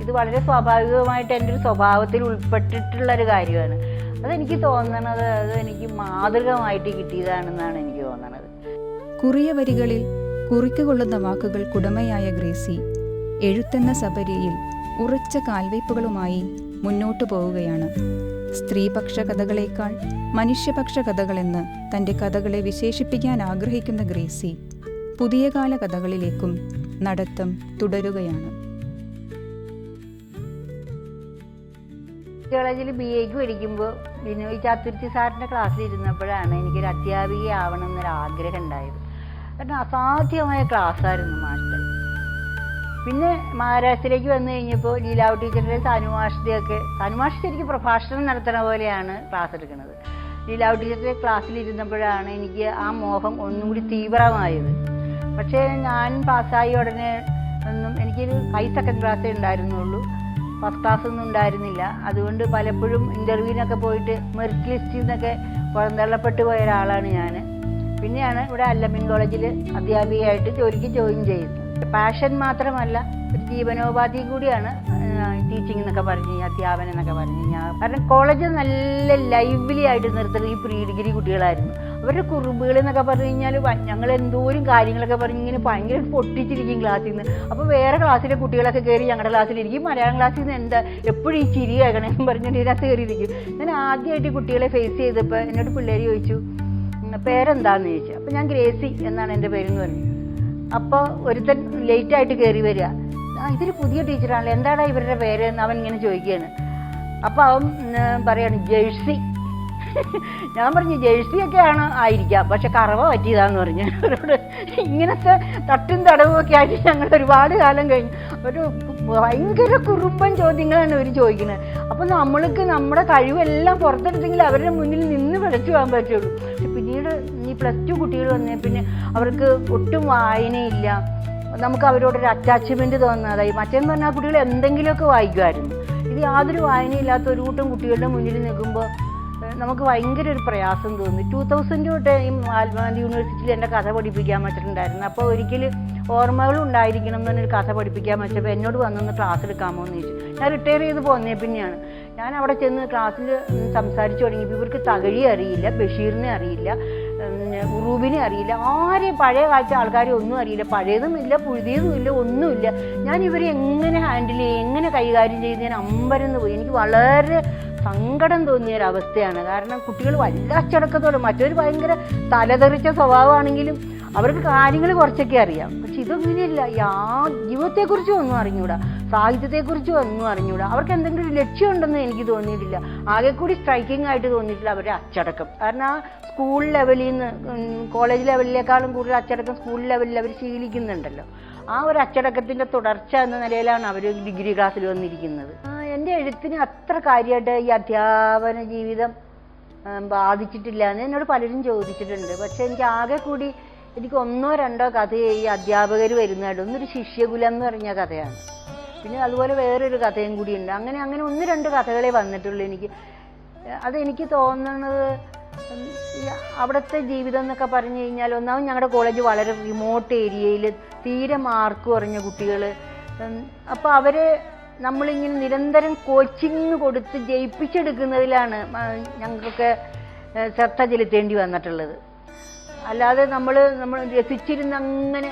ഇത് വളരെ സ്വാഭാവികമായിട്ട് എൻ്റെ ഒരു സ്വഭാവത്തിൽ ഉൾപ്പെട്ടിട്ടുള്ളൊരു കാര്യമാണ്. അതെനിക്ക് തോന്നണത് അത് എനിക്ക് മാതൃകമായിട്ട് കിട്ടിയതാണെന്നാണ് എനിക്ക് തോന്നണത്. കുറിയ വരികളിൽ കുറിക്കുകൊള്ളുന്ന വാക്കുകൾക്കുടമയായ ഗ്രേസി എഴുത്തെന്ന സബരിയിൽ ഉറച്ച കാൽവയ്പ്പുകളുമായി മുന്നോട്ടു പോവുകയാണ്. സ്ത്രീപക്ഷ കഥകളേക്കാൾ മനുഷ്യപക്ഷ കഥകളെന്ന് തൻ്റെ കഥകളെ വിശേഷിപ്പിക്കാൻ ആഗ്രഹിക്കുന്ന ഗ്രേസി പുതിയ കാല കഥകളിലേക്കും നടത്തം തുടരുകയാണ്. കോളേജിൽ BA പഠിക്കുമ്പോൾ ബിനോയ് ചാത്തുർത്തി സാറിൻ്റെ ക്ലാസ്സിലിരുന്നപ്പോഴാണ് എനിക്കൊരു അധ്യാപികയാവണം എന്നൊരാഗ്രഹം ഉണ്ടായത്. കാരണം അസാധ്യമായ ക്ലാസ്സായിരുന്നു മാസ്റ്റർ. പിന്നെ മഹാരാഷ്ട്രയിലേക്ക് വന്നു കഴിഞ്ഞപ്പോൾ ലീലാവ് ടീച്ചറുടെ സാനുമാഷ് ശരിക്കും പ്രഭാഷണം നടത്തുന്ന പോലെയാണ് ക്ലാസ് എടുക്കുന്നത്. ലീലാവ് ടീച്ചറുടെ ക്ലാസ്സിലിരുന്നപ്പോഴാണ് എനിക്ക് ആ മോഹം ഒന്നും കൂടി തീവ്രമായത്. പക്ഷേ ഞാൻ പാസ്സായി ഉടനെ എനിക്കൊരു ഹൈ സെക്കൻഡ് ക്ലാസ്സേ ഉണ്ടായിരുന്നുള്ളൂ, ഫസ്റ്റ് ക്ലാസ് ഒന്നും ഉണ്ടായിരുന്നില്ല. അതുകൊണ്ട് പലപ്പോഴും ഇൻ്റർവ്യൂവിനൊക്കെ പോയിട്ട് മെറിറ്റ് ലിസ്റ്റിൽ നിന്നൊക്കെ പുറന്തള്ളപ്പെട്ടു പോയ ഒരാളാണ് ഞാൻ. പിന്നെയാണ് ഇവിടെ അല്ലമിൻ കോളേജിൽ അധ്യാപികയായിട്ട് ജോലിക്ക് ജോയിൻ ചെയ്യുന്നത്. പാഷൻ മാത്രമല്ല, ഒരു ജീവനോപാധി കൂടിയാണ് ടീച്ചിങ് എന്നൊക്കെ പറഞ്ഞ് അധ്യാപനം എന്നൊക്കെ പറഞ്ഞു കഴിഞ്ഞാൽ. കാരണം കോളേജ് നല്ല ലൈവ്ലി ആയിട്ട് നിർത്തുന്നത് ഈ പ്രീ ഡിഗ്രി കുട്ടികളായിരുന്നു. അവരുടെ കുറുമ്പുകൾ എന്നൊക്കെ പറഞ്ഞു കഴിഞ്ഞാൽ ഞങ്ങൾ എന്തോരം കാര്യങ്ങളൊക്കെ പറഞ്ഞ് ഇങ്ങനെ ഭയങ്കര പൊട്ടിച്ചിരിക്കും ക്ലാസ്സിൽ നിന്ന്. അപ്പോൾ വേറെ ക്ലാസ്സിലെ കുട്ടികളൊക്കെ കയറി ഞങ്ങളുടെ ക്ലാസ്സിലിരിക്കും. മലയാളം ക്ലാസ്സിൽ നിന്ന് എന്താ എപ്പോഴും ഈ ചിരി കേൾക്കണമെന്ന് പറഞ്ഞിട്ട് ഇതിനകത്ത് കയറിയിരിക്കും. ഞാൻ ആദ്യമായിട്ട് കുട്ടികളെ ഫേസ് ചെയ്തപ്പോൾ എന്നോട് പിള്ളേർ ചോദിച്ചു പേരെന്താണെന്ന് ചോദിച്ചു. അപ്പോൾ ഞാൻ ഗ്രേസി എന്നാണ് എൻ്റെ പേരെന്ന് പറഞ്ഞു. അപ്പോൾ ഒരുത്തൻ ലേറ്റായിട്ട് കയറി വരിക, ഇതൊരു പുതിയ ടീച്ചറാണല്ലോ, എന്താടാ ഇവരുടെ പേര് എന്ന് അവൻ ഇങ്ങനെ ചോദിക്കുകയാണ്. അപ്പോൾ അവൻ പറയാണ് ജേഴ്സി. ഞാൻ പറഞ്ഞു ജേഴ്സിയൊക്കെയാണ് ആയിരിക്കാം, പക്ഷെ കറവ പറ്റിയതാന്ന് പറഞ്ഞു. അവരോട് ഇങ്ങനത്തെ തട്ടും തടവും ഒക്കെ ആയിട്ട് ഞങ്ങൾ ഒരുപാട് കാലം കഴിഞ്ഞു. ഒരു ഭയങ്കര കുറുമ്പൻ ചോദ്യങ്ങളാണ് ഇവർ ചോദിക്കുന്നത്. അപ്പം നമ്മൾക്ക് നമ്മുടെ കഴിവെല്ലാം പുറത്തെടുത്തെങ്കിൽ അവരുടെ മുന്നിൽ നിന്ന് വിളച്ചു പോകാൻ പറ്റുള്ളൂ. പിന്നീട് ഈ +2 കുട്ടികൾ വന്നേ പിന്നെ അവർക്ക് ഒട്ടും വായനയില്ല. നമുക്ക് അവരോടൊരു അറ്റാച്ച്മെൻറ്റ് തോന്നാതായി. മറ്റേന്ന് പറഞ്ഞാൽ കുട്ടികൾ എന്തെങ്കിലുമൊക്കെ വായിക്കുമായിരുന്നു. ഇത് യാതൊരു വായനയില്ലാത്ത ഒരു കൂട്ടം കുട്ടികളുടെ മുന്നിൽ നിൽക്കുമ്പോൾ നമുക്ക് ഭയങ്കര ഒരു പ്രയാസം തോന്നി. 2000 തൊട്ട് ഈ മഹാത്മാഗാന്ധി യൂണിവേഴ്സിറ്റിയിൽ എൻ്റെ കഥ പഠിപ്പിക്കാൻ വെച്ചിട്ടുണ്ടായിരുന്നു. അപ്പോൾ ഒരിക്കൽ ഓർമ്മകൾ ഉണ്ടായിരിക്കണം എന്ന് പറഞ്ഞൊരു കഥ പഠിപ്പിക്കാൻ വെച്ചപ്പോൾ എന്നോട് വന്നൊന്ന് ക്ലാസ് എടുക്കാമോ എന്ന് ചോദിച്ചു. ഞാൻ റിട്ടയർ ചെയ്ത് പോന്നേ പിന്നെയാണ്. ഞാൻ അവിടെ ചെന്ന് ക്ലാസ്സിൽ സംസാരിച്ചു തുടങ്ങിയപ്പോൾ ഇവർക്ക് തകഴി അറിയില്ല, ബഷീറിനെ അറിയില്ല, ഉറൂബിനെ അറിയില്ല, ആരെയും പഴയ കാലത്തെ ആൾക്കാരെ ഒന്നും അറിയില്ല. പഴയതുമില്ല, പുതിയതുമില്ല, ഒന്നുമില്ല. ഞാൻ ഇവരെ എങ്ങനെ ഹാൻഡിൽ ചെയ്യും, എങ്ങനെ കൈകാര്യം ചെയ്ത് ഞാൻ അമ്പരന്ന് പോയി. എനിക്ക് വളരെ സങ്കടം തോന്നിയൊരവസ്ഥയാണ്. കാരണം കുട്ടികൾ വല്ല അച്ചടക്കത്തോടെ, മറ്റൊരു ഭയങ്കര തലതെറിച്ച സ്വഭാവമാണെങ്കിലും അവർക്ക് കാര്യങ്ങൾ കുറച്ചൊക്കെ അറിയാം. പക്ഷെ ഇതൊന്നുമില്ല. ജീവിതത്തെക്കുറിച്ചും ഒന്നും അറിഞ്ഞൂടാ, സാഹിത്യത്തെക്കുറിച്ചും ഒന്നും അറിഞ്ഞൂടാ. അവർക്ക് എന്തെങ്കിലും ഒരു ലക്ഷ്യമുണ്ടെന്ന് എനിക്ക് തോന്നിയിട്ടില്ല. ആകെ കൂടി സ്ട്രൈക്കിംഗ് ആയിട്ട് തോന്നിയിട്ടില്ല അവരുടെ അച്ചടക്കം. കാരണം ആ സ്കൂൾ ലെവലിൽ നിന്ന് കോളേജ് ലെവലിലേക്കാളും കൂടുതൽ അച്ചടക്കം സ്കൂൾ ലെവലിൽ അവർ ശീലിക്കുന്നുണ്ടല്ലോ. ആ ഒരു അച്ചടക്കത്തിൻ്റെ തുടർച്ച എന്ന നിലയിലാണ് അവർ ഡിഗ്രി ക്ലാസ്സിൽ വന്നിരിക്കുന്നത്. എൻ്റെ എഴുത്തിന് അത്ര കാര്യമായിട്ട് ഈ അധ്യാപന ജീവിതം ബാധിച്ചിട്ടില്ല എന്ന് എന്നോട് പലരും ചോദിച്ചിട്ടുണ്ട്. പക്ഷെ എനിക്ക് ആകെ കൂടി എനിക്ക് 1-2 കഥയെ ഈ അധ്യാപകർ വരുന്നതായിട്ട്. ഒന്നൊരു ശിഷ്യകുലം എന്ന് പറഞ്ഞ കഥയാണ്. പിന്നെ അതുപോലെ വേറൊരു കഥയും കൂടിയുണ്ട്. അങ്ങനെ 1-2 കഥകളെ വന്നിട്ടുള്ളൂ എനിക്ക്. അതെനിക്ക് തോന്നുന്നത് അവിടുത്തെ ജീവിതം എന്നൊക്കെ പറഞ്ഞു കഴിഞ്ഞാൽ, ഒന്നാമത് ഞങ്ങളുടെ കോളേജ് വളരെ റിമോട്ട് ഏരിയയിൽ തീരെ മാർക്ക് കുറഞ്ഞ കുട്ടികൾ. അപ്പോൾ അവരെ നമ്മളിങ്ങനെ നിരന്തരം കോച്ചിങ് കൊടുത്ത് ജയിപ്പിച്ചെടുക്കുന്നതിലാണ് ഞങ്ങൾക്കൊക്കെ ശ്രദ്ധ ചെലുത്തേണ്ടി വന്നിട്ടുള്ളത്. അല്ലാതെ നമ്മൾ രസിച്ചിരുന്ന് അങ്ങനെ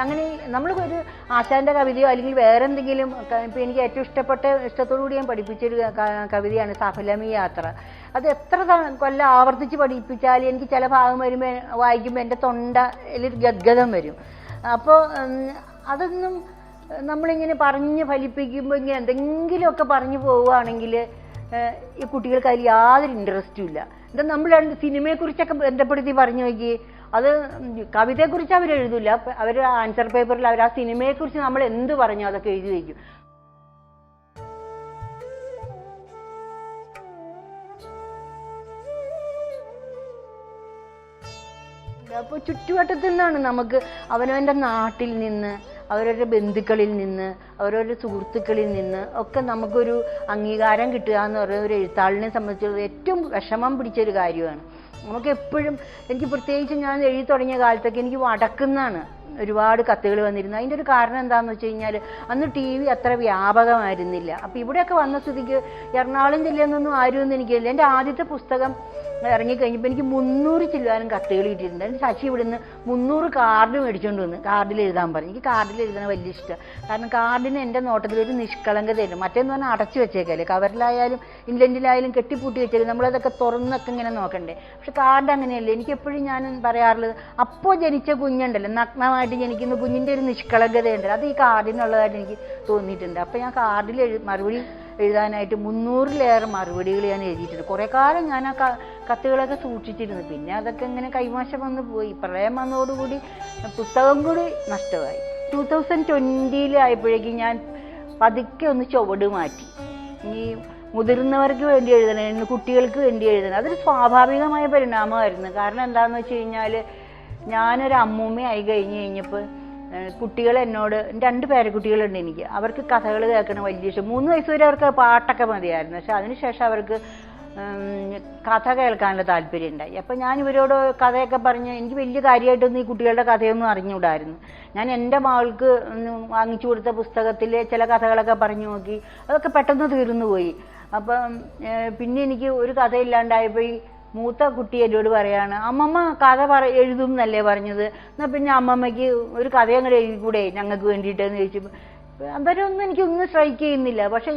അങ്ങനെ നമ്മൾ ഒരു ആശാന്റെ കവിതയോ അല്ലെങ്കിൽ വേറെ എന്തെങ്കിലും ഇപ്പം എനിക്ക് ഏറ്റവും ഇഷ്ടത്തോടുകൂടി ഞാൻ പഠിപ്പിച്ചൊരു കവിതയാണ് സഫലമി യാത്ര. അത് എത്ര കൊല്ലം ആവർത്തിച്ച് പഠിപ്പിച്ചാലും എനിക്ക് ചില ഭാഗം വരുമ്പോൾ വായിക്കുമ്പോൾ എൻ്റെ തൊണ്ടയിൽ ഗദ്ഗതം വരും. അപ്പോൾ അതൊന്നും നമ്മളിങ്ങനെ പറഞ്ഞ് ഫലിപ്പിക്കുമ്പോൾ ഇങ്ങനെ എന്തെങ്കിലുമൊക്കെ പറഞ്ഞു പോവുകയാണെങ്കിൽ ഈ കുട്ടികൾക്ക് അതിൽ യാതൊരു ഇൻട്രസ്റ്റും ഇല്ല. എന്താ നമ്മൾ സിനിമയെക്കുറിച്ചൊക്കെ ബന്ധപ്പെടുത്തി പറഞ്ഞു നോക്കി, അത് കവിതയെക്കുറിച്ച് അവരെഴുതില്ല, അവർ ആൻസർ പേപ്പറിൽ അവർ ആ സിനിമയെക്കുറിച്ച് നമ്മൾ എന്ത് പറഞ്ഞോ അതൊക്കെ എഴുതി വയ്ക്കും. അപ്പോൾ ചുറ്റുവട്ടത്തിൽ നിന്നാണ് നമുക്ക് അവനവൻ്റെ നാട്ടിൽ നിന്ന്, അവരവരുടെ ബന്ധുക്കളിൽ നിന്ന്, അവരവരുടെ സുഹൃത്തുക്കളിൽ നിന്ന് ഒക്കെ നമുക്കൊരു അംഗീകാരം കിട്ടുക എന്ന് പറയുന്ന ഒരു എഴുത്താളിനെ സംബന്ധിച്ചുള്ള ഏറ്റവും വിഷമം പിടിച്ചൊരു കാര്യമാണ്. നമുക്ക് എപ്പോഴും, എനിക്ക് പ്രത്യേകിച്ച് ഞാൻ എഴുതി തുടങ്ങിയ കാലത്തൊക്കെ എനിക്ക് വടക്കുന്നാണ് ഒരുപാട് കത്തുകൾ വന്നിരുന്നത്. അതിൻ്റെ ഒരു കാരണം എന്താണെന്ന് വെച്ച് കഴിഞ്ഞാൽ അന്ന് TV അത്ര വ്യാപകമായിരുന്നില്ല. അപ്പോൾ ഇവിടെയൊക്കെ വന്ന സ്ഥിതിക്ക് എറണാകുളം ജില്ലയിൽ നിന്നൊന്നും ആരുമൊന്നും എനിക്കില്ല. എൻ്റെ ആദ്യത്തെ പുസ്തകം ഇറങ്ങിക്കഴിഞ്ഞപ്പോൾ എനിക്ക് 300 ചില്ലാനും കത്തുകൾ കിട്ടിയിട്ടുണ്ട്. എൻ്റെ ശശി ഇവിടുന്ന് 300 കാർഡ് മേടിച്ചുകൊണ്ട് വന്ന് കാർഡിൽ എഴുതാൻ പറഞ്ഞു. എനിക്ക് കാർഡിൽ എഴുതാൻ വലിയ ഇഷ്ടം. കാരണം കാർഡിന് എൻ്റെ നോട്ടത്തിൽ ഒരു നിഷ്കളങ്കതയില്ല. മറ്റേന്ന് പറഞ്ഞാൽ അടച്ചു വെച്ചേക്കല്ലേ, കവറിലായാലും ഇൻലൻഡിലായാലും കെട്ടിപ്പൂട്ടി വെച്ചേക്കും, നമ്മളതൊക്കെ തുറന്നൊക്കെ ഇങ്ങനെ നോക്കണ്ടേ. പക്ഷെ കാർഡ് അങ്ങനെയല്ലേ. എനിക്കെപ്പോഴും ഞാൻ പറയാറുള്ളത്, അപ്പോൾ ജനിച്ച കുഞ്ഞുണ്ടല്ലോ, നഗ്നമായിട്ട് ജനിക്കുന്ന കുഞ്ഞിൻ്റെ ഒരു നിഷ്കളങ്കതയുണ്ടല്ലോ, അത് ഈ കാർഡിനുള്ളതായിട്ട് എനിക്ക് തോന്നിയിട്ടുണ്ട്. അപ്പോൾ ഞാൻ കാർഡിൽ മറുപടി എഴുതാനായിട്ട് 300-ലേറെ മറുപടികൾ ഞാൻ എഴുതിയിട്ടുണ്ട്. കുറേ കാലം ഞാൻ ആ കത്തുകളൊക്കെ സൂക്ഷിച്ചിരുന്നു. പിന്നെ അതൊക്കെ ഇങ്ങനെ കൈമാശം വന്ന് പോയി. പ്രളയം വന്നതോടുകൂടി പുസ്തകം കൂടി നഷ്ടമായി. 2020 ഞാൻ പതുക്കെ ഒന്ന് ചുവട് മാറ്റി. ഈ മുതിർന്നവർക്ക് വേണ്ടി എഴുതണം, കുട്ടികൾക്ക് വേണ്ടി എഴുതണം, അതൊരു സ്വാഭാവികമായ പരിണാമമായിരുന്നു. കാരണം എന്താണെന്ന് വെച്ച് കഴിഞ്ഞാൽ ഞാനൊരു അമ്മൂമ്മയായി കഴിഞ്ഞപ്പോൾ കുട്ടികൾ എന്നോട്, 2 പേരക്കുട്ടികളുണ്ട് എനിക്ക്, അവർക്ക് കഥകൾ കേൾക്കണം വലിയ ഇഷ്ടം. 3 വയസ്സ് വരെ അവർക്ക് പാട്ടൊക്കെ മതിയായിരുന്നു. പക്ഷെ അതിനുശേഷം അവർക്ക് കഥ കേൾക്കാനുള്ള താല്പര്യം ഉണ്ടായി. അപ്പം ഞാൻ ഇവരോട് കഥയൊക്കെ പറഞ്ഞ്, എനിക്ക് വലിയ കാര്യമായിട്ടൊന്നും ഈ കുട്ടികളുടെ കഥയൊന്നും അറിഞ്ഞുകൂടായിരുന്നു. ഞാൻ എൻ്റെ മകൾക്ക് വാങ്ങിച്ചു കൊടുത്ത പുസ്തകത്തിലെ ചില കഥകളൊക്കെ പറഞ്ഞു നോക്കി, അതൊക്കെ പെട്ടെന്ന് തീർന്നു പോയി. അപ്പം പിന്നെ എനിക്ക് ഒരു കഥയില്ലാണ്ടായപ്പോൾ മൂത്ത കുട്ടി എന്നോട് പറയാണ്, അമ്മമ്മ കഥ എഴുതും എന്നല്ലേ പറഞ്ഞത്, എന്നാൽ പിന്നെ അമ്മമ്മയ്ക്ക് ഒരു കഥ അങ്ങോട്ട് എഴുതിക്കൂടെ ഞങ്ങൾക്ക് വേണ്ടിയിട്ടെന്ന് ചോദിച്ചപ്പോൾ അവരൊന്നും എനിക്കൊന്നും സ്ട്രൈക്ക് ചെയ്യുന്നില്ല. പക്ഷെ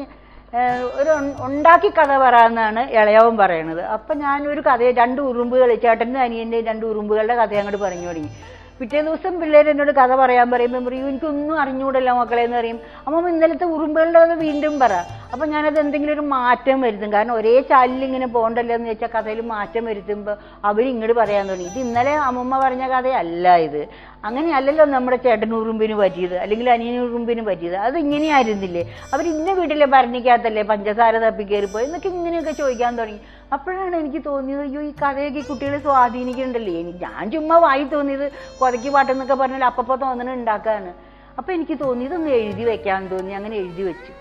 ഒരു ഉണ്ടാക്കി കഥ പറയാമെന്നാണ് ഇളയവൻ പറയണത്. അപ്പം ഞാനൊരു കഥ, 2 ഉറുമ്പുകൾ, ചേട്ടൻ്റെ അനിയൻ്റെ 2 ഉറുമ്പുകളുടെ കഥ അങ്ങോട്ട് പറഞ്ഞു തുടങ്ങി. പിറ്റേ ദിവസം പിള്ളേർ എന്നോട് കഥ പറയാൻ പറയുമ്പോൾ പറയും, എനിക്കൊന്നും അറിഞ്ഞുകൂടല്ലോ മക്കളെ എന്ന് പറയും. അമ്മ ഇന്നലത്തെ ഉറുമ്പുകളുടെ കഥ വീണ്ടും പറ. അപ്പം ഞാനത് എന്തെങ്കിലും ഒരു മാറ്റം വരുത്തും. കാരണം ഒരേ ചാലിൽ ഇങ്ങനെ പോകണ്ടല്ലോ എന്ന് വെച്ചാൽ കഥയിൽ മാറ്റം വരുത്തുമ്പോൾ അവരിങ്ങോട്ട് പറയാൻ തുടങ്ങി, ഇത് ഇന്നലെ അമ്മമ്മ പറഞ്ഞ കഥയല്ല ഇത്, അങ്ങനെയല്ലല്ലോ നമ്മുടെ ചേട്ടൻ ഉറുമ്പിന് പറ്റിയത് അല്ലെങ്കിൽ അനിയൻ ഉറുമ്പിന് പറ്റിയത്, അത് ഇങ്ങനെയായിരുന്നില്ലേ, അവർ ഇന്ന വീട്ടിലെ ഭരണിക്കകത്തല്ലേ പഞ്ചസാര തപ്പിക്കയറിപ്പോയി എന്നൊക്കെ ഇങ്ങനെയൊക്കെ ചോദിക്കാൻ തുടങ്ങി. അപ്പോഴാണ് എനിക്ക് തോന്നിയത്, അയ്യോ ഈ കഥയൊക്കെ കുട്ടികളെ സ്വാധീനിക്കുന്നുണ്ടല്ലേ. ഞാൻ ചുമ്മാ വായി തോന്നിയത് കൊതക്കി പാട്ടെന്നൊക്കെ പറഞ്ഞാൽ അപ്പപ്പോൾ തോന്നണ ഉണ്ടാക്കാണ്. അപ്പം എനിക്ക് തോന്നി ഇതൊന്ന് എഴുതി വെക്കാമെന്ന് തോന്നി. അങ്ങനെ എഴുതി വെച്ചു.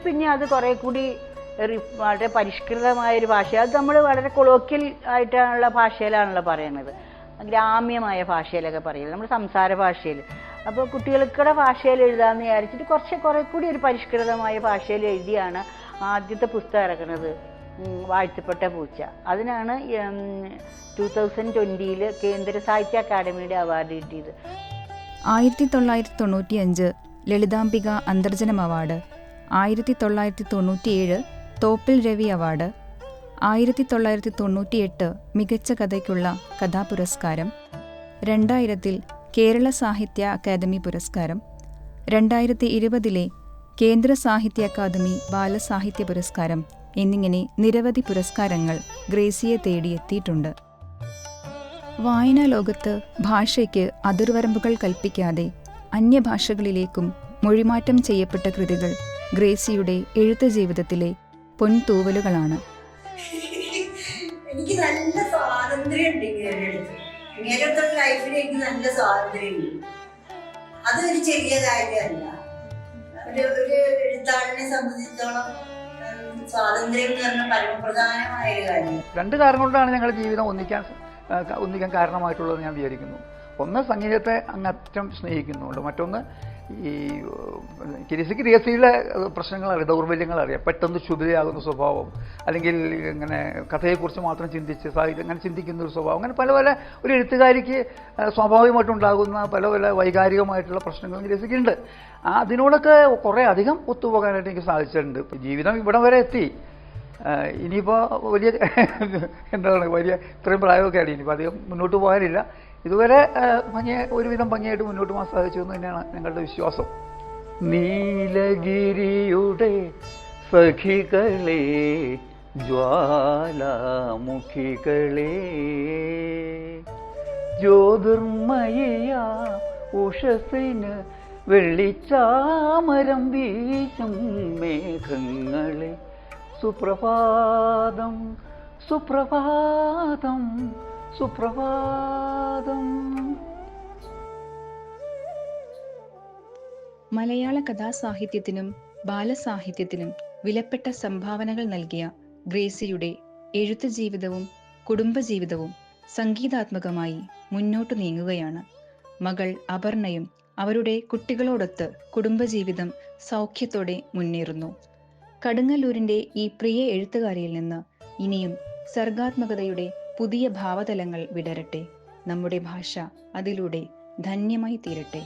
പിന്നെ അത് കുറേ കൂടി വളരെ പരിഷ്കൃതമായൊരു ഭാഷ, അത് നമ്മൾ വളരെ കൊളോക്കിയൽ ആയിട്ടുള്ള ഭാഷയിലാണല്ലോ പറയണത്, ഗ്രാമ്യമായ ഭാഷയിലൊക്കെ പറയുന്നത്, നമ്മൾ സംസാര ഭാഷയിൽ. അപ്പോൾ കുട്ടികൾക്കുടെ ഭാഷയിൽ എഴുതാമെന്ന് വിചാരിച്ചിട്ട് കുറേ കൂടി ഒരു പരിഷ്കൃതമായ ഭാഷയിൽ എഴുതിയാണ് ആദ്യത്തെ പുസ്തകം ഇറക്കുന്നത്, വാഴ്ത്തപ്പെട്ട പൂച്ച. അതിനാണ് 2020 കേന്ദ്ര സാഹിത്യ അക്കാദമിയുടെ അവാർഡ് കിട്ടിയത്. 1995 ലളിതാംബിക അന്തർജനം അവാർഡ്, 1997 തോപ്പിൽ രവി അവാർഡ്, 1998 മികച്ച കഥയ്ക്കുള്ള കഥാപുരസ്കാരം, 2000 കേരള സാഹിത്യ അക്കാദമി പുരസ്കാരം, 2020 കേന്ദ്ര സാഹിത്യ അക്കാദമി ബാലസാഹിത്യ പുരസ്കാരം എന്നിങ്ങനെ നിരവധി പുരസ്കാരങ്ങൾ ഗ്രേസിയെ തേടിയെത്തിയിട്ടുണ്ട്. വായനാ ലോകത്ത് ഭാഷയ്ക്ക് അതിർവരമ്പുകൾ കൽപ്പിക്കാതെ അന്യഭാഷകളിലേക്കും മൊഴിമാറ്റം ചെയ്യപ്പെട്ട കൃതികൾ ഗ്രേസിയുടെ എഴുത്ത് ജീവിതത്തിലെ പൊൻതൂവലുകളാണ്. എനിക്ക് നല്ല സ്വാതന്ത്ര്യമുണ്ട് ഇങ്ങനെയുള്ള ലൈഫിൽ, എനിക്ക് നല്ല സ്വാതന്ത്ര്യമുണ്ട്. അതൊരു ചെറിയ കാര്യമല്ല. ഒരു എഴുത്താളിനെ സംബന്ധിച്ചിടത്തോളം സ്വാതന്ത്ര്യം എന്ന് പറഞ്ഞാൽ പരമപ്രധാനമായ ഒരു കാര്യം. 2 കാരണം കൊണ്ടാണ് ഞങ്ങളുടെ ജീവിതം ഒന്നിക്കാൻ കാരണമായിട്ടുള്ളത് ഞാൻ വിചാരിക്കുന്നു. ഒന്ന്, സംഗീതത്തെ അങ്ങറ്റം സ്നേഹിക്കുന്നുണ്ട്. മറ്റൊന്ന്, ഈ ഗ്രേസിയുടെ പ്രശ്നങ്ങളറിയാം, ദൗർബല്യങ്ങളറിയാം. പെട്ടെന്ന് ക്ഷുഭിതയാകുന്ന സ്വഭാവം, അല്ലെങ്കിൽ ഇങ്ങനെ കഥയെക്കുറിച്ച് മാത്രം ചിന്തിച്ച് സാഹിത്യം അങ്ങനെ ചിന്തിക്കുന്ന ഒരു സ്വഭാവം, അങ്ങനെ പല പല ഒരു എഴുത്തുകാരിക്ക് സ്വാഭാവികമായിട്ടുണ്ടാകുന്ന പല പല വൈകാരികമായിട്ടുള്ള പ്രശ്നങ്ങളും ഗ്രേസിക്കുണ്ട്. അതിനോടൊക്കെ കുറേ അധികം ഒത്തുപോകാനായിട്ട് എനിക്ക് സാധിച്ചിട്ടുണ്ട്. ഇപ്പം ജീവിതം ഇവിടം വരെ എത്തി. ഇനിയിപ്പോൾ വലിയ എന്താണ് വലിയ ഇത്രയും പ്രായമൊക്കെയാണ്, ഇനിയിപ്പോൾ അധികം മുന്നോട്ട് പോകാനില്ല. ഇതുവരെ ഒരുവിധം ഭംഗിയായിട്ട് മുന്നോട്ട് പോകാൻ സാധിച്ചു എന്ന് തന്നെയാണ് ഞങ്ങളുടെ വിശ്വാസം. നീലഗിരിയുടെ സഖികളെ, ജ്വാലാമുഖികളെ, ജ്യോതിർമയ ഉഷസിന് വെള്ളിച്ചാമരം വീശും മേഘങ്ങളെ, സുപ്രഭാതം സുപ്രഭാതം സുപ്രഭാതം. മലയാള കഥാസാഹിത്യത്തിനും ബാലസാഹിത്യത്തിനും വിലപ്പെട്ട സംഭാവനകൾ നൽകിയ ഗ്രേസിയുടെ എഴുത്ത് ജീവിതവും കുടുംബജീവിതവും സംഗീതാത്മകമായി മുന്നോട്ടു നീങ്ങുകയാണ്. മകൾ അപർണയും അവരുടെ കുട്ടികളോടൊത്ത് കുടുംബജീവിതം സൗഖ്യത്തോടെ മുന്നേറുന്നു. കടുങ്ങല്ലൂരിൻ്റെ ഈ പ്രിയ എഴുത്തുകാരിയിൽ നിന്ന് ഇനിയും സർഗാത്മകതയുടെ പുതിയ ഭാവതലങ്ങൾ വിടരട്ടെ. നമ്മുടെ ഭാഷ അതിലൂടെ ധന്യമായി തീരട്ടെ.